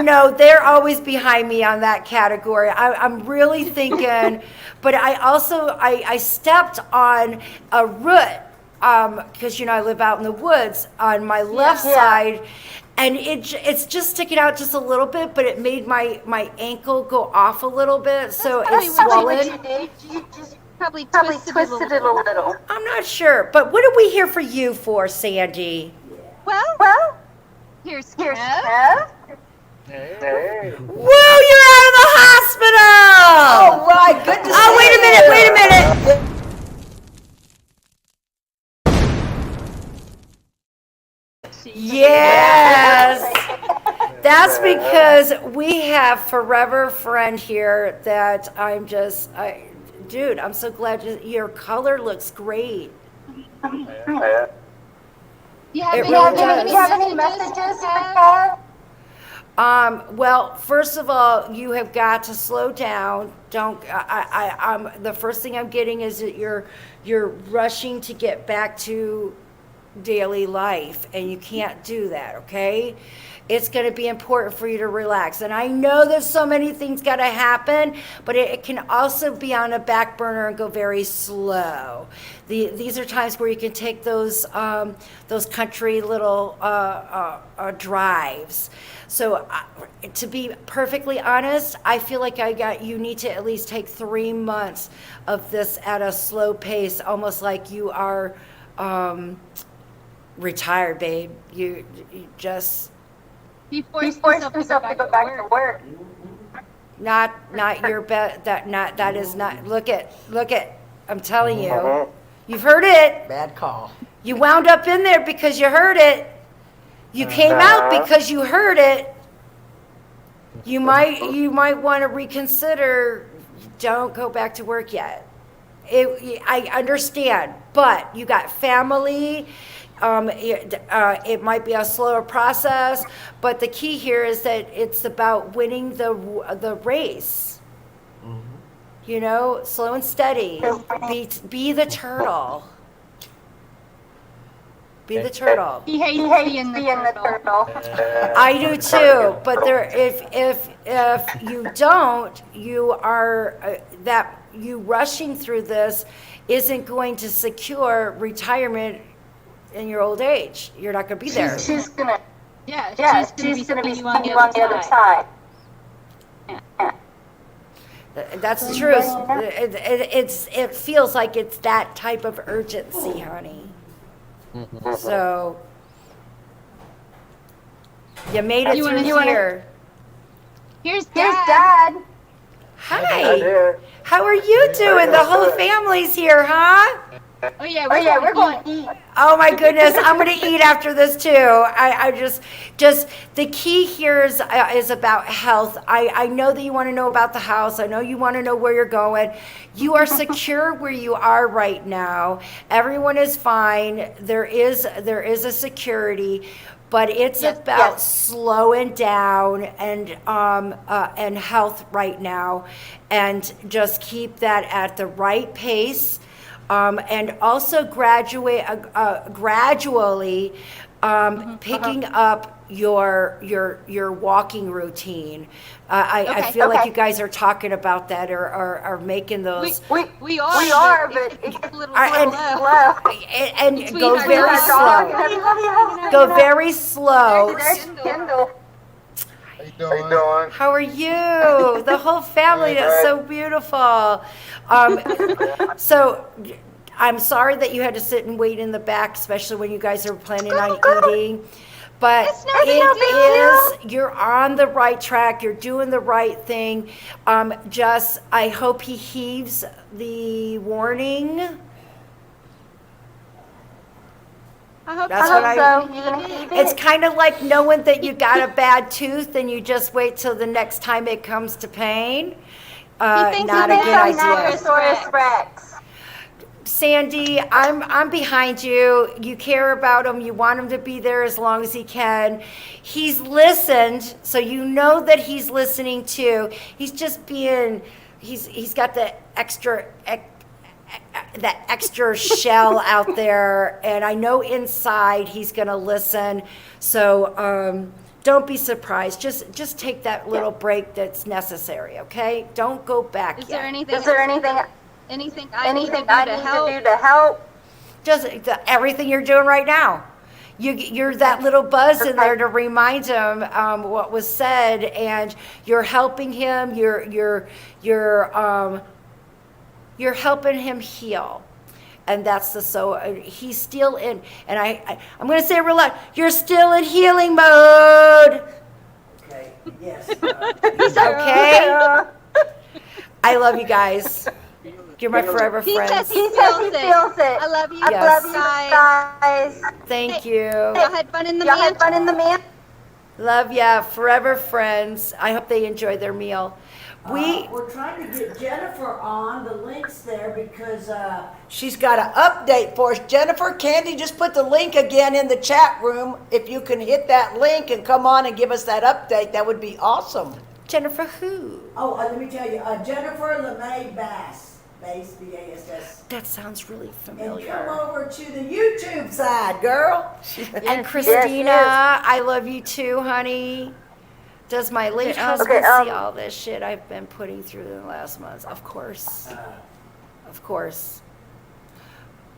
no, they're always behind me on that category. I'm really thinking, but I also, I stepped on a root, because, I live out in the woods on my left side, and it's just sticking out just a little bit, but it made my ankle go off a little bit, so it's swollen. You just probably Twisted it a little. I'm not sure, but what are we here for you for, Sandy? Well, here's Kev. Whoa, you're out of the hospital! All right, good to see you. Oh, wait a minute. Yes. That's because we have forever friend here that dude, I'm so glad your color looks great. Do you have really any messages for Kev? Well, first of all, you have got to slow down. I'm the first thing I'm getting is that you're rushing to get back to daily life, and you can't do that, okay? It's going to be important for you to relax. And I know there's so many things got to happen, but it can also be on a back burner and go very slow. These are times where you can take those country little drives. So to be perfectly honest, I feel like you need to at least take 3 months of this at a slow pace, almost like you are retired, babe. You just... He forced himself to go back to work. Not your bet. That is not. Look it. I'm telling you. You've heard it. Bad call. You wound up in there because you heard it. You came out because you heard it. You might want to reconsider. Don't go back to work yet. I understand, but you got family. it might be a slower process, but the key here is that it's about winning the race. You know, slow and steady. Be the turtle. Be the turtle. He hates being the turtle. I do too, but if you don't, you are you rushing through this isn't going to secure retirement in your old age. You're not going to be there. She's gonna She's gonna be spinning you on the other side. That's the truth. It feels like it's that type of urgency, honey. So you made it through here. Here's Here's Dad. Dad. Hi. How are you doing? The whole family's here, huh? Oh yeah, We're going to eat. Oh my goodness, I'm gonna eat after this too. I just the key here is about health. I know that you want to know about the house. I know you want to know where you're going. You are secure where you are right now. Everyone is fine. There is a security, but it's about slowing down and health right now, and just keep that at the right pace. And also gradually picking up your walking routine. I feel like you guys are talking about that or are making those. We are, but it's a little slow. And go very slow. Go very slow. There's Kendall. How you doing? How are you? The whole family. That's so beautiful. So I'm sorry that you had to sit and wait in the back, especially when you guys are planning on eating. But you're on the right track. You're doing the right thing. I hope he heeds the warning. I hope That's so. what it's kind of like knowing that you got a bad tooth and you just wait till the next time it comes to pain. Not a good idea. Rex. Sandy, I'm behind you. You care about him. You want him to be there as long as he can. He's listened, so you know that he's listening too. He's just being, he's got the extra shell out there, and I know inside he's gonna listen. So don't be surprised. Just take that little break that's necessary. Okay? Don't go back Is yet. there anything I need to do to help? Just everything you're doing right now. You're that little buzz in there to remind him what was said, and you're helping him. You're helping him heal, and that's he's still in. And I'm going to say it real loud. You're still in healing mode. Okay, yes. Okay. I love you guys. You're my forever He friends. says he feels it. I love you, Yes. guys. Thank you. Y'all had fun in the man. Love ya, forever friends. I hope they enjoy their meal. We're trying to get Jennifer on the links there because she's got an update for us. Jennifer, Kandi just put the link again in the chat room. If you can hit that link and come on and give us that update, that would be awesome. Jennifer who? Oh, let me tell you, Jennifer LeMay Bass, B-A-S-S. That sounds really And familiar. come over to the YouTube side, girl. And Christina, I love you too, honey. Does my late husband see all this shit I've been putting through in the last months? Of course. Of course.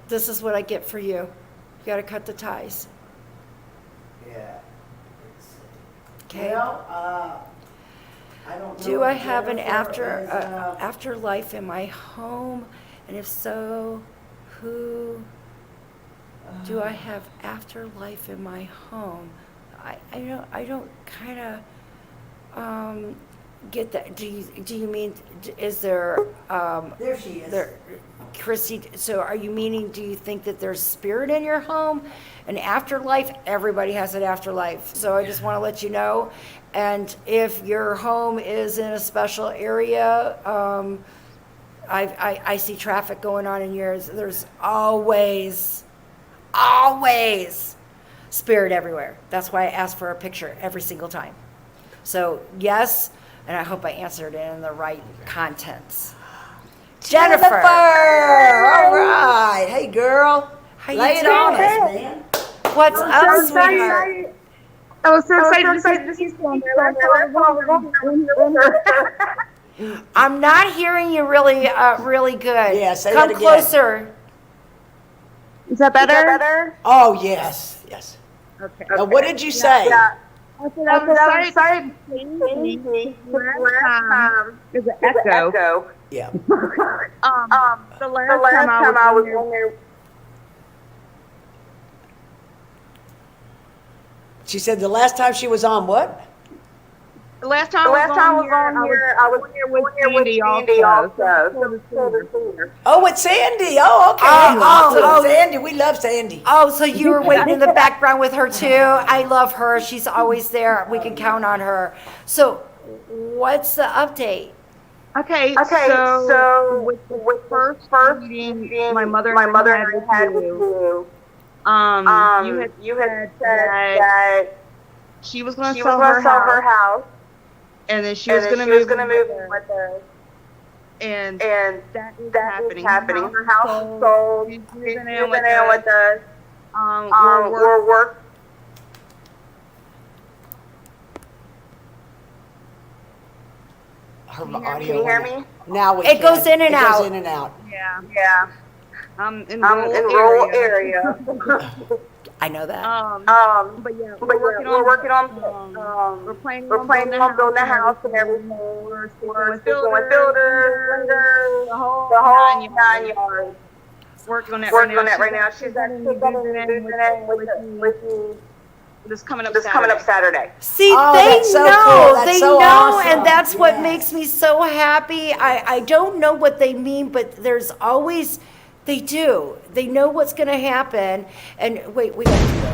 This is what I get for you. You gotta cut the ties. Yeah. Okay? Well, I don't know. Do I if have an Jennifer is, afterlife in my home? And if so, who? Do I have afterlife in my home? I don't kind of get that. Do you mean, is there There she is. there, Christy? So are you meaning, do you think that there's spirit in your home, an afterlife? Everybody has an afterlife. So I just want to let you know. And if your home is in a special area, I see traffic going on in yours. There's always always spirit everywhere. That's why I ask for a picture every single time. So yes, and I hope I answered it in the right contents. Jennifer! All right. Hey, girl. How you Lay it doing? on us, man. What's up, sweetheart? I was so excited to see you. I'm not hearing you really, really good. Yeah, say Come that again. closer. Is that better? Oh, yes. Yes. Okay. Now, what did you say? I said I was excited to see you. There's an echo. Yeah. The last time I was on there. She said the last time she was on what? The last time I was on here, I was with Kandi also. Oh, it's Sandy. Oh, okay. Oh. Sandy. We love Sandy. Oh, so you were waiting in the background with her too? I love her. She's always there. We can count on her. So what's the update? Okay, so with the first meeting my mother and I had with you, you had said that she was going to sell her house, and then she was going to move in with us. And that is happening. Her house is sold. She's moving in with us. We're working. Her Can audio. you hear me? Now we It can. goes in and out. It goes in and out. Yeah. I'm in rural area. I know that. But yeah, we're working on. We're planning on building a house and everything. We're speaking with builders, the whole 9 yards. Working on that right now. She's actually moving in with me. This coming up Saturday. See, Oh, they that's so know, cool. That's they so know, awesome. and that's what Yes. makes me so happy. I don't know what they mean, but there's always, they do. They know what's going to happen. And wait, we got to do that.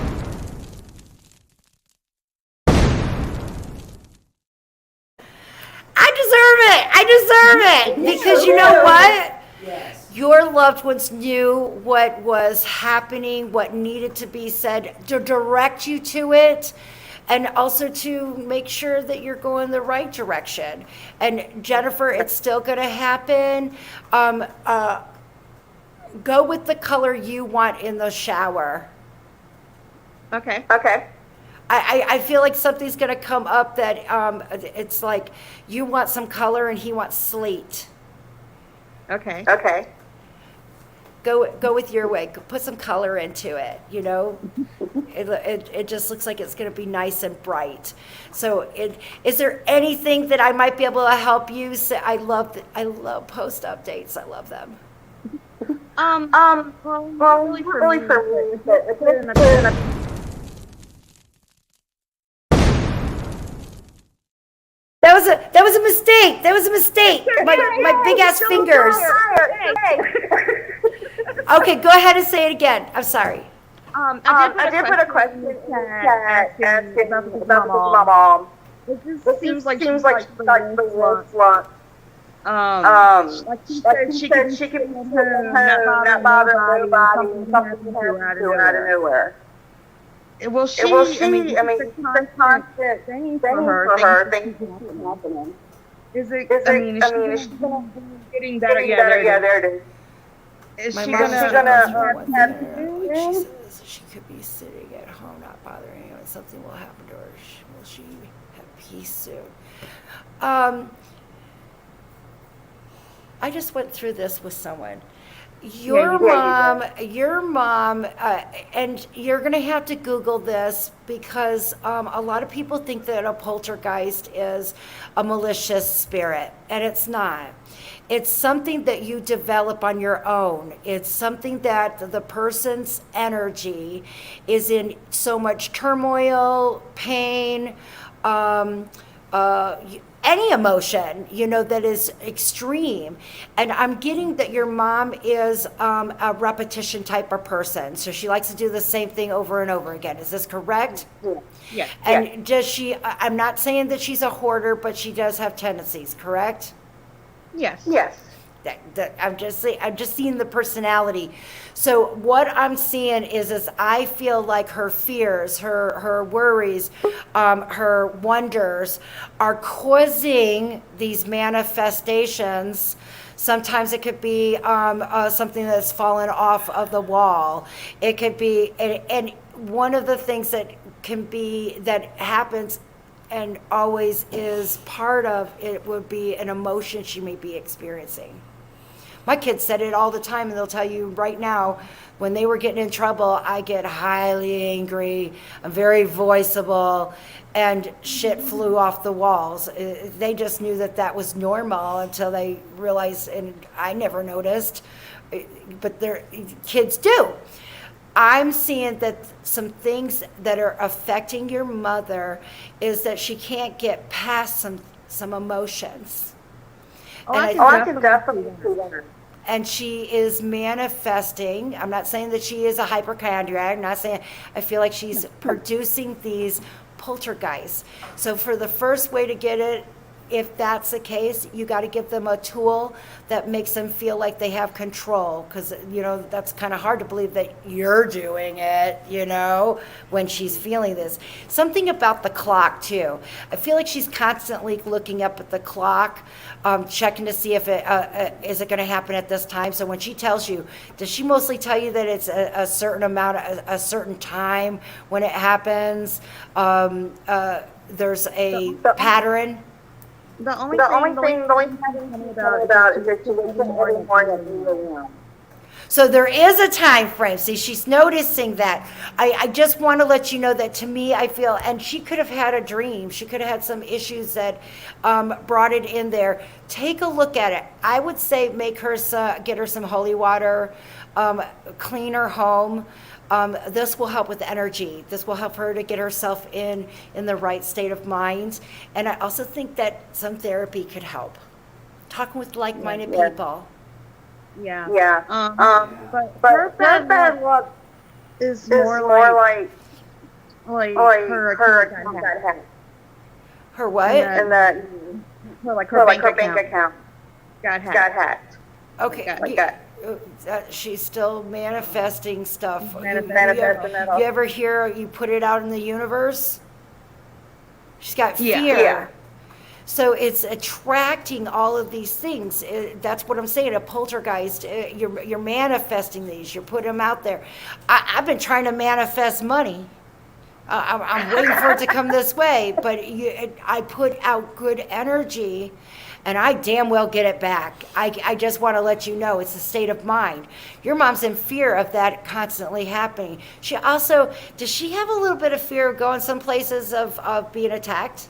I deserve it because you know what? Yes. Your loved ones knew what was happening, what needed to be said, to direct you to it, and also to make sure that you're going the right direction. And Jennifer, it's still going to happen. Go with the color you want in the shower. Okay. I feel like something's going to come up that it's like you want some color and he wants slate. Okay. Go with your way. Put some color into it. You know, it just looks like it's going to be nice and bright. So, is there anything that I might be able to help you? I love post updates. I love them. Well, really for me, but That was a mistake. That was a mistake. My big ass fingers. Okay, go ahead and say it again. I'm sorry. I did put a question in chat asking about my mom. It just seems like she's like the slot. Like she said she could be home, not bother nobody, something happened to her out of nowhere. Well, she, I mean, it's a constant thing for her. Things keep happening. Is it, is she getting better? Yeah, there it is. Is she gonna have to do She it? says she could be sitting at home, not bothering anyone. Something will happen to her. Will she have peace soon? I just went through this with someone. Your mom, and you're going to have to Google this because a lot of people think that a poltergeist is a malicious spirit, and it's not. It's something that you develop on your own. It's something that the person's energy is in so much turmoil, pain, any emotion, that is extreme. And I'm getting that your mom is a repetition type of person. So she likes to do the same thing over and over again. Is this correct? Yeah. And does she, I'm not saying that she's a hoarder, but she does have tendencies, correct? Yes. I'm just seeing the personality. So what I'm seeing is I feel like her fears, her worries, her wonders are causing these manifestations. Sometimes it could be something that's fallen off of the wall. It could be, and one of the things that happens and always is part of it would be an emotion she may be experiencing. My kids said it all the time, and they'll tell you right now, when they were getting in trouble, I get highly angry, I'm very voiceable, and shit flew off the walls. They just knew that was normal until they realized, and I never noticed, but their kids do. I'm seeing that some things that are affecting your mother is that she can't get past some emotions. I can definitely see that. And she is manifesting. I'm not saying that she is a hypochondriac. I'm not saying, I feel like she's producing these poltergeists. So for the first way to get it, if that's the case, you got to give them a tool that makes them feel like they have control, because that's kind of hard to believe that you're doing it, when she's feeling this. Something about the clock too. I feel like she's constantly looking up at the clock, checking to see if is it going to happen at this time. So when she tells you, does she mostly tell you that it's a certain amount, a certain time when it happens? There's a pattern. The only thing about is that she wakes up every morning at 3 a.m. So there is a time frame. See, she's noticing that. I just want to let you know that to me, I feel, and she could have had a dream. She could have had some issues that brought it in there. Take a look at it. I would say get her some holy water, clean her home. This will help with energy. This will help her to get herself in the right state of mind. And I also think that some therapy could help. Talking with like-minded people. Yeah. But her bad luck is more like her account got hacked. Her what? And that her bank account got hacked. Okay. She's still manifesting stuff. Manifesting that. You ever hear you put it out in the universe? She's got fear. Yeah. So it's attracting all of these things. That's what I'm saying. A poltergeist. You're manifesting these. You're putting them out there. I've been trying to manifest money. I'm waiting for it to come this way. But I put out good energy, and I damn well get it back. I just want to let you know it's a state of mind. Your mom's in fear of that constantly happening. Does she have a little bit of fear of going some places of being attacked?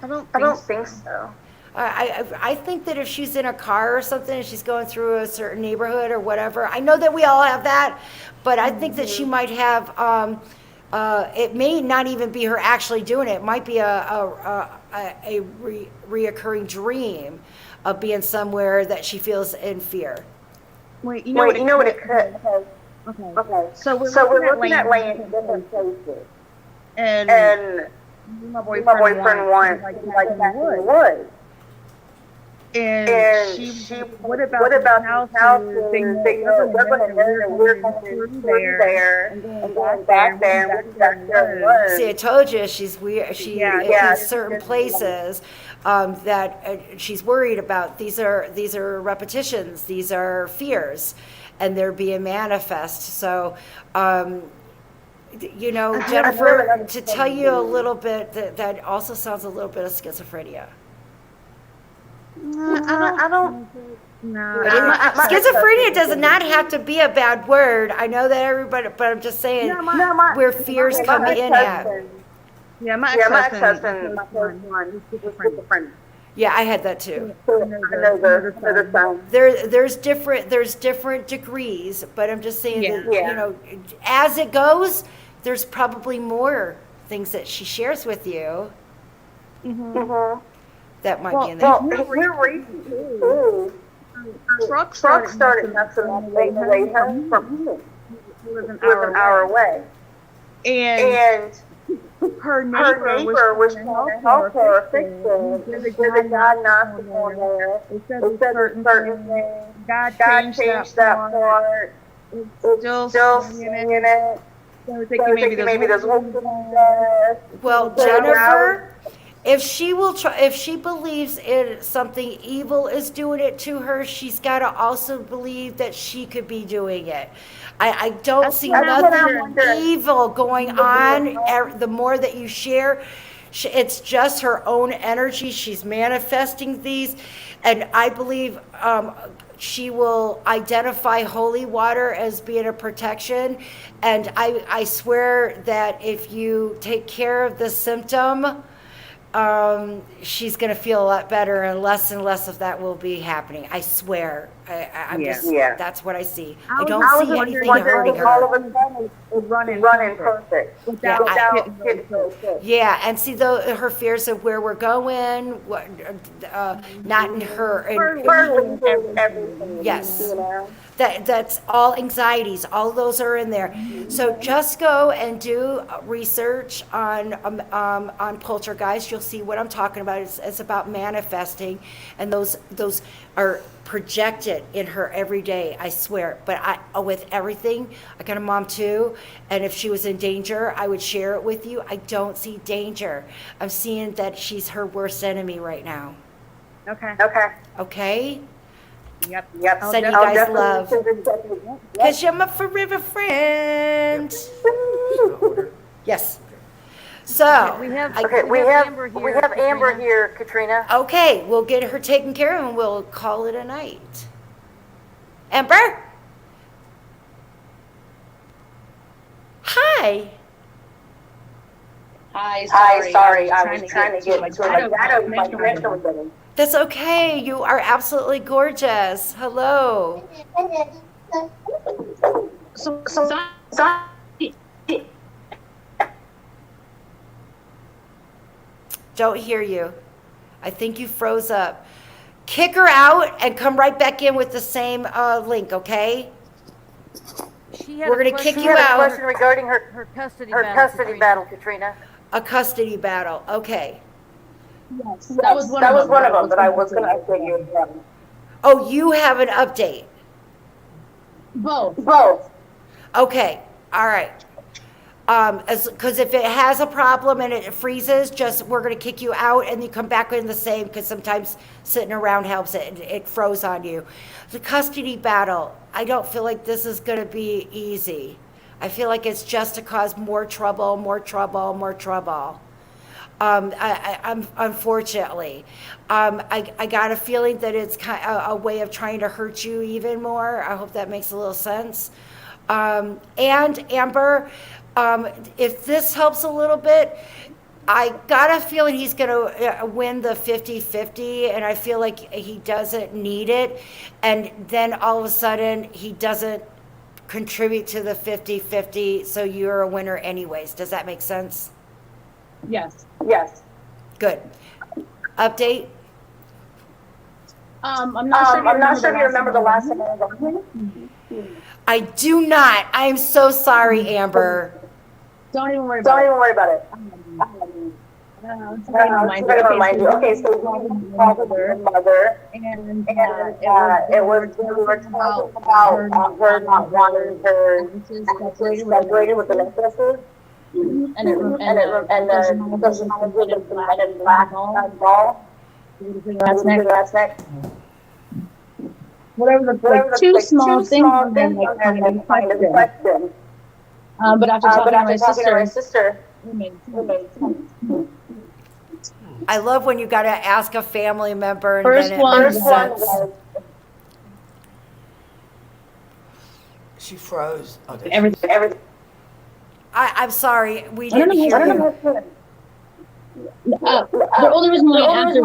I don't think so. I think that if she's in a car or something and she's going through a certain neighborhood or whatever, I know that we all have that, but I think that she might have, it may not even be her actually doing it. It might be a reoccurring dream of being somewhere that she feels in fear. Wait, you know what it could? Okay. So we're looking at laying in different places. And my boyfriend wants like back in the woods. And she what about the house? They know we're going to we're going through there and going back there and back there. See, I told you she's weird. She in certain places that she's worried about. These are repetitions. These are fears, and they're being manifest. So. Jennifer, to tell you a little bit, that also sounds a little bit of schizophrenia. I don't. No. Schizophrenia does not have to be a bad word. I know that everybody, but I'm just saying where fears come in at. Yeah, my ex-husband, my first one, he's schizophrenic. Yeah, I had that too. Another There's different degrees, but I'm just saying that as it goes, there's probably more things that she shares with you that might be in there. Well, we're racing too. Truck started messing up the way home from here. It was an hour away. And her neighbor was trying to help her fix it. There's a guy knocked on there. It said a certain thing. God changed that part. It's still singing it. So I was thinking maybe there's wolves in there. Well, Jennifer, if she will try, if she believes something evil is doing it to her, she's got to also believe that she could be doing it. I don't see nothing evil going on. The more that you share, it's just her own energy. She's manifesting these, and I believe she will identify holy water as being a protection. And I swear that if you take care of the symptom, she's going to feel a lot better, and less of that will be happening. I swear. That's what I see. I don't see anything hurting her. All of a sudden, it's running perfect. Without getting perfect. Yeah, and see her fears of where we're going, what, not in her. Everything. Yes. You know? That's all anxieties. All those are in there. So just go and do research on Poltergeist. You'll see what I'm talking about. It's about manifesting, and those are projected in her every day. I swear. But with everything, I got a mom too, and if she was in danger, I would share it with you. I don't see danger. I'm seeing that she's her worst enemy right now. Okay. Okay. Yep. Send you guys love. Because you're my forever friend. Yes. So, we have Amber here, Katrina. okay, we'll get her taken care of and we'll call it a night. Amber? Hi. Hi, sorry. I was trying to get my data. That's okay. You are absolutely gorgeous. Hello. So, Don't hear you. I think you froze up. Kick her out and come right back in with the same link, okay? We're going to kick you A out. question regarding her custody battle, Katrina. A custody battle. Okay. yes, that was one of them that I was going to update you on. Oh, you have an update. Both. Okay. All right. Because if it has a problem and it freezes, we're going to kick you out and you come back in the same, because sometimes sitting around helps it froze on you. The custody battle, I don't feel like this is going to be easy. I feel like it's just to cause more trouble. I'm unfortunately, I got a feeling that it's kind of a way of trying to hurt you even more. I hope that makes a little sense. And Amber, if this helps a little bit, I got a feeling he's going to win the 50-50, and I feel like he doesn't need it. And then all of a sudden, he doesn't contribute to the 50-50, so you're a winner anyways. Does that make sense? Yes. Good. Update? I'm not sure if you remember the last time I was on here. I do not. I am so sorry, Amber. Don't even worry about it. I'm going to remind you. Okay, so we called her mother, and it was we were talking about her not wanting her separated with the necklaces, and the person was with the red and black ball. That's next. Whatever the two small things and then like kind of question. But after talking to my sister, it made sense. I love when you got to ask a family member and First then it one makes sense. She froze. Okay. Everything. I'm sorry. We I don't didn't know hear you. how the only reason why I answered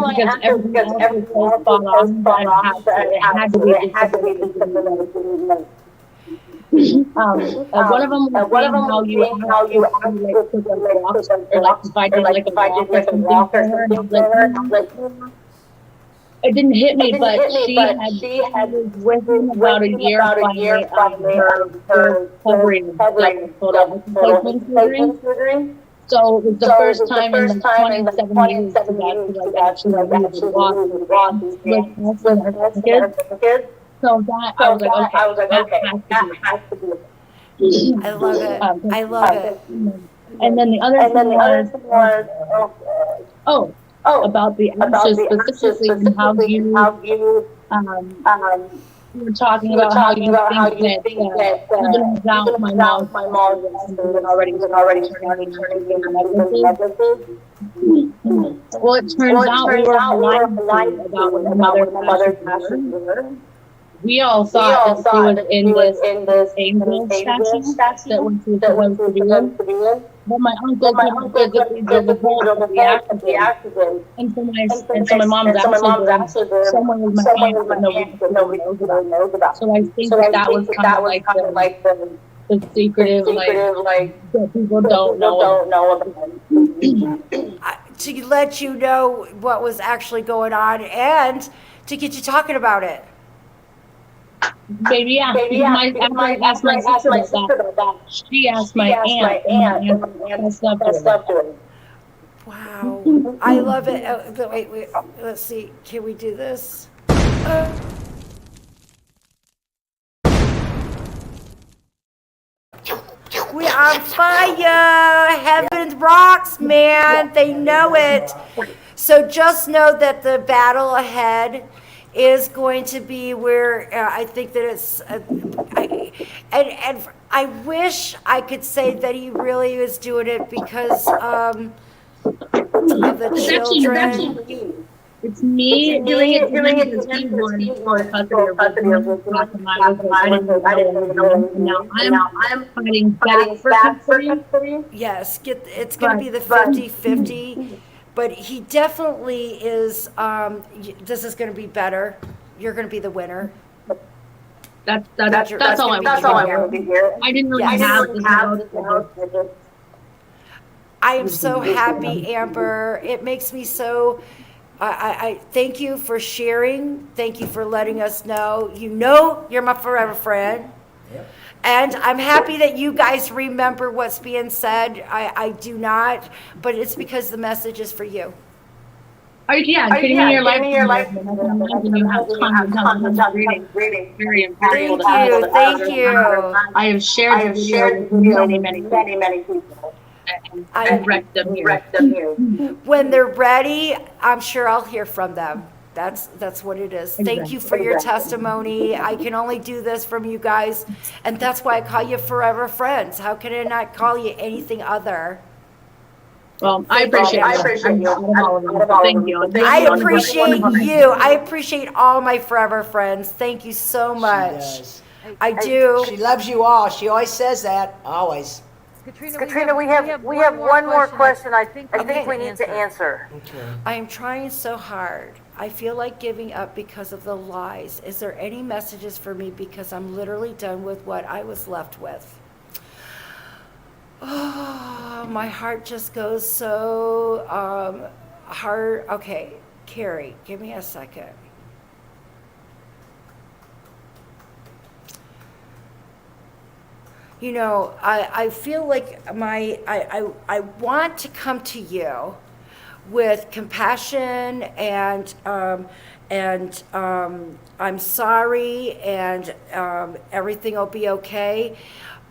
because everything else was spot on that it had to be this. One of them was how you actually like put them rocks, or like if I did like a rock or something for her, and I was like, it didn't hit me, but she had with me about a year finally her covering, like, photo surgery. So it was the first time in the 27 years that actually we would walk with our kids. So that I was like, that has to be it. I love it. I love it. And then the other thing was, about the ashes specifically and how you we were talking about how you think that even without my mom already turning negligence. Well, it turns out we were lied to about what my mother passed away. We all thought that she was in this angel statue that when she was supposed to be in. But my uncle couldn't physically drove a hole to the accident. And so my mom's actually there. Someone was my aunt, but nobody knows about. So I think that was kind of like the secretive, like, that people don't know about. To let you know what was actually going on and to get you talking about it. Maybe, yeah. After I asked my sister about that, she asked my aunt, and I slept with her. Wow. I love it. But wait, let's see. Can we do this? We are on fire. Heaven rocks, man. They know it. So just know that the battle ahead is going to be where I think that it's, and I wish I could say that he really is doing it because of the children. It's me doing it to him for custody of now I'm fighting back for custody. Yes, it's going to be the 50-50. But he definitely is, this is going to be better. You're going to be the winner. That's all I want to hear. I didn't really have this. I am so happy, Amber. It makes me so, I thank you for sharing. Thank you for letting us know. You know you're my forever friend. Yep. And I'm happy that you guys remember what's being said. I do not, but it's because the message is for you. Getting your life. You have tons of reading. Very impactful. Thank you. I have shared the video with many people. I wrecked them here. When they're ready, I'm sure I'll hear from them. That's what it is. Thank you for your testimony. I can only do this from you guys, and that's why I call you forever friends. How can I not call you anything other? Well, I appreciate you. Thank you. I appreciate you. I appreciate all my forever friends. Thank you so much. I do. She loves you all. She always says that. Always. Katrina, we have one more question. I think we need to answer. Okay. I am trying so hard. I feel like giving up because of the lies. Is there any messages for me because I'm literally done with what I was left with? Oh, my heart just goes so hard. Okay, Carrie, give me a second. You know, I feel like I want to come to you with compassion and I'm sorry and everything will be okay.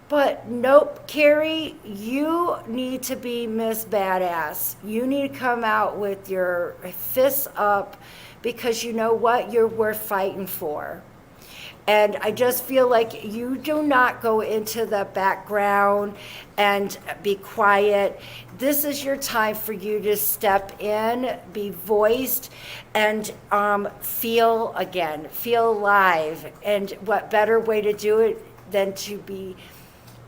But nope, Carrie, you need to be Miss Badass. You need to come out with your fists up because you know what? You're worth fighting for. And I just feel like you do not go into the background and be quiet. This is your time for you to step in, be voiced, and feel again, feel alive. And what better way to do it than to be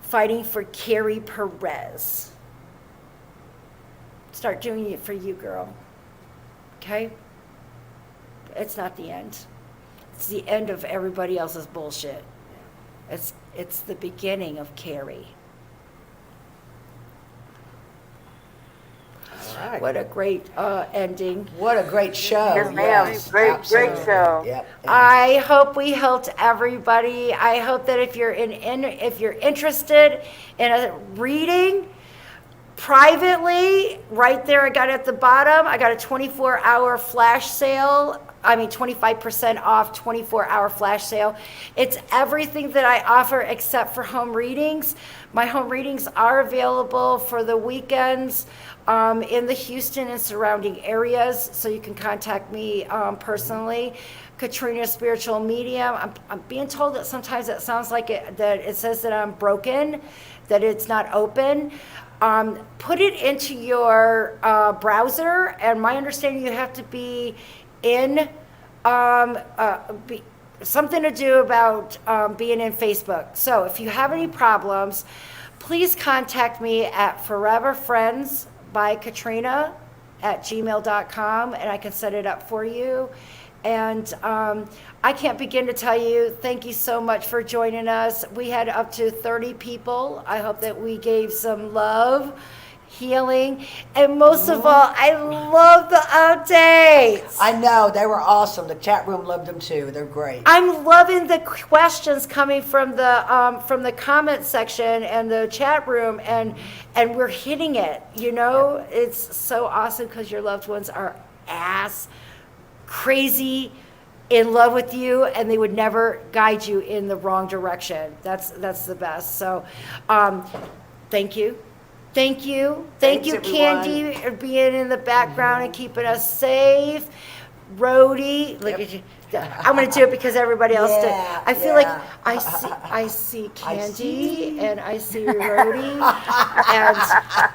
fighting for Carrie Perez. Start doing it for you, girl. Okay? It's not the end. It's the end of everybody else's bullshit. It's the beginning of Carrie. All right. What a great ending. What a great show. Yes, ma'am. Great show. Yep. I hope we helped everybody. I hope that if you're interested in a reading, Privately, right there, I got at the bottom, I got a 24-hour flash sale. 25% off 24-hour flash sale. It's everything that I offer except for home readings. My home readings are available for the weekends in the Houston and surrounding areas, so you can contact me personally. Katrina Spiritual Medium. I'm being told that sometimes it sounds like that it says that I'm broken, that it's not open. Put it into your browser, and my understanding, you have to be in something to do about being in Facebook. So if you have any problems, please contact me at foreverfriendsbykatrina@gmail.com, and I can set it up for you. And I can't begin to tell you, thank you so much for joining us. We had up to 30 people. I hope that we gave some love, healing, and most of all, I love the updates. I know, they were awesome. The chat room loved them too. They're great. I'm loving the questions coming from the comment section and the chat room, and we're hitting it. You know, it's so awesome because your loved ones are crazy in love with you, and they would never guide you in the wrong direction. That's the best. So, thank you. Thank you. Thank you, Kandi, for being in the background and keeping us safe. Rody, look at you. I'm going to do it because everybody else did. I feel like I see Kandi and I see Rody, and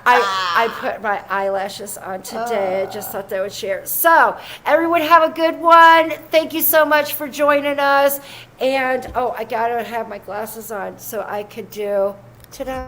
I put my eyelashes on today. I just thought that would share. So everyone have a good one. Thank you so much for joining us. And I got to have my glasses on so I could do ta-da.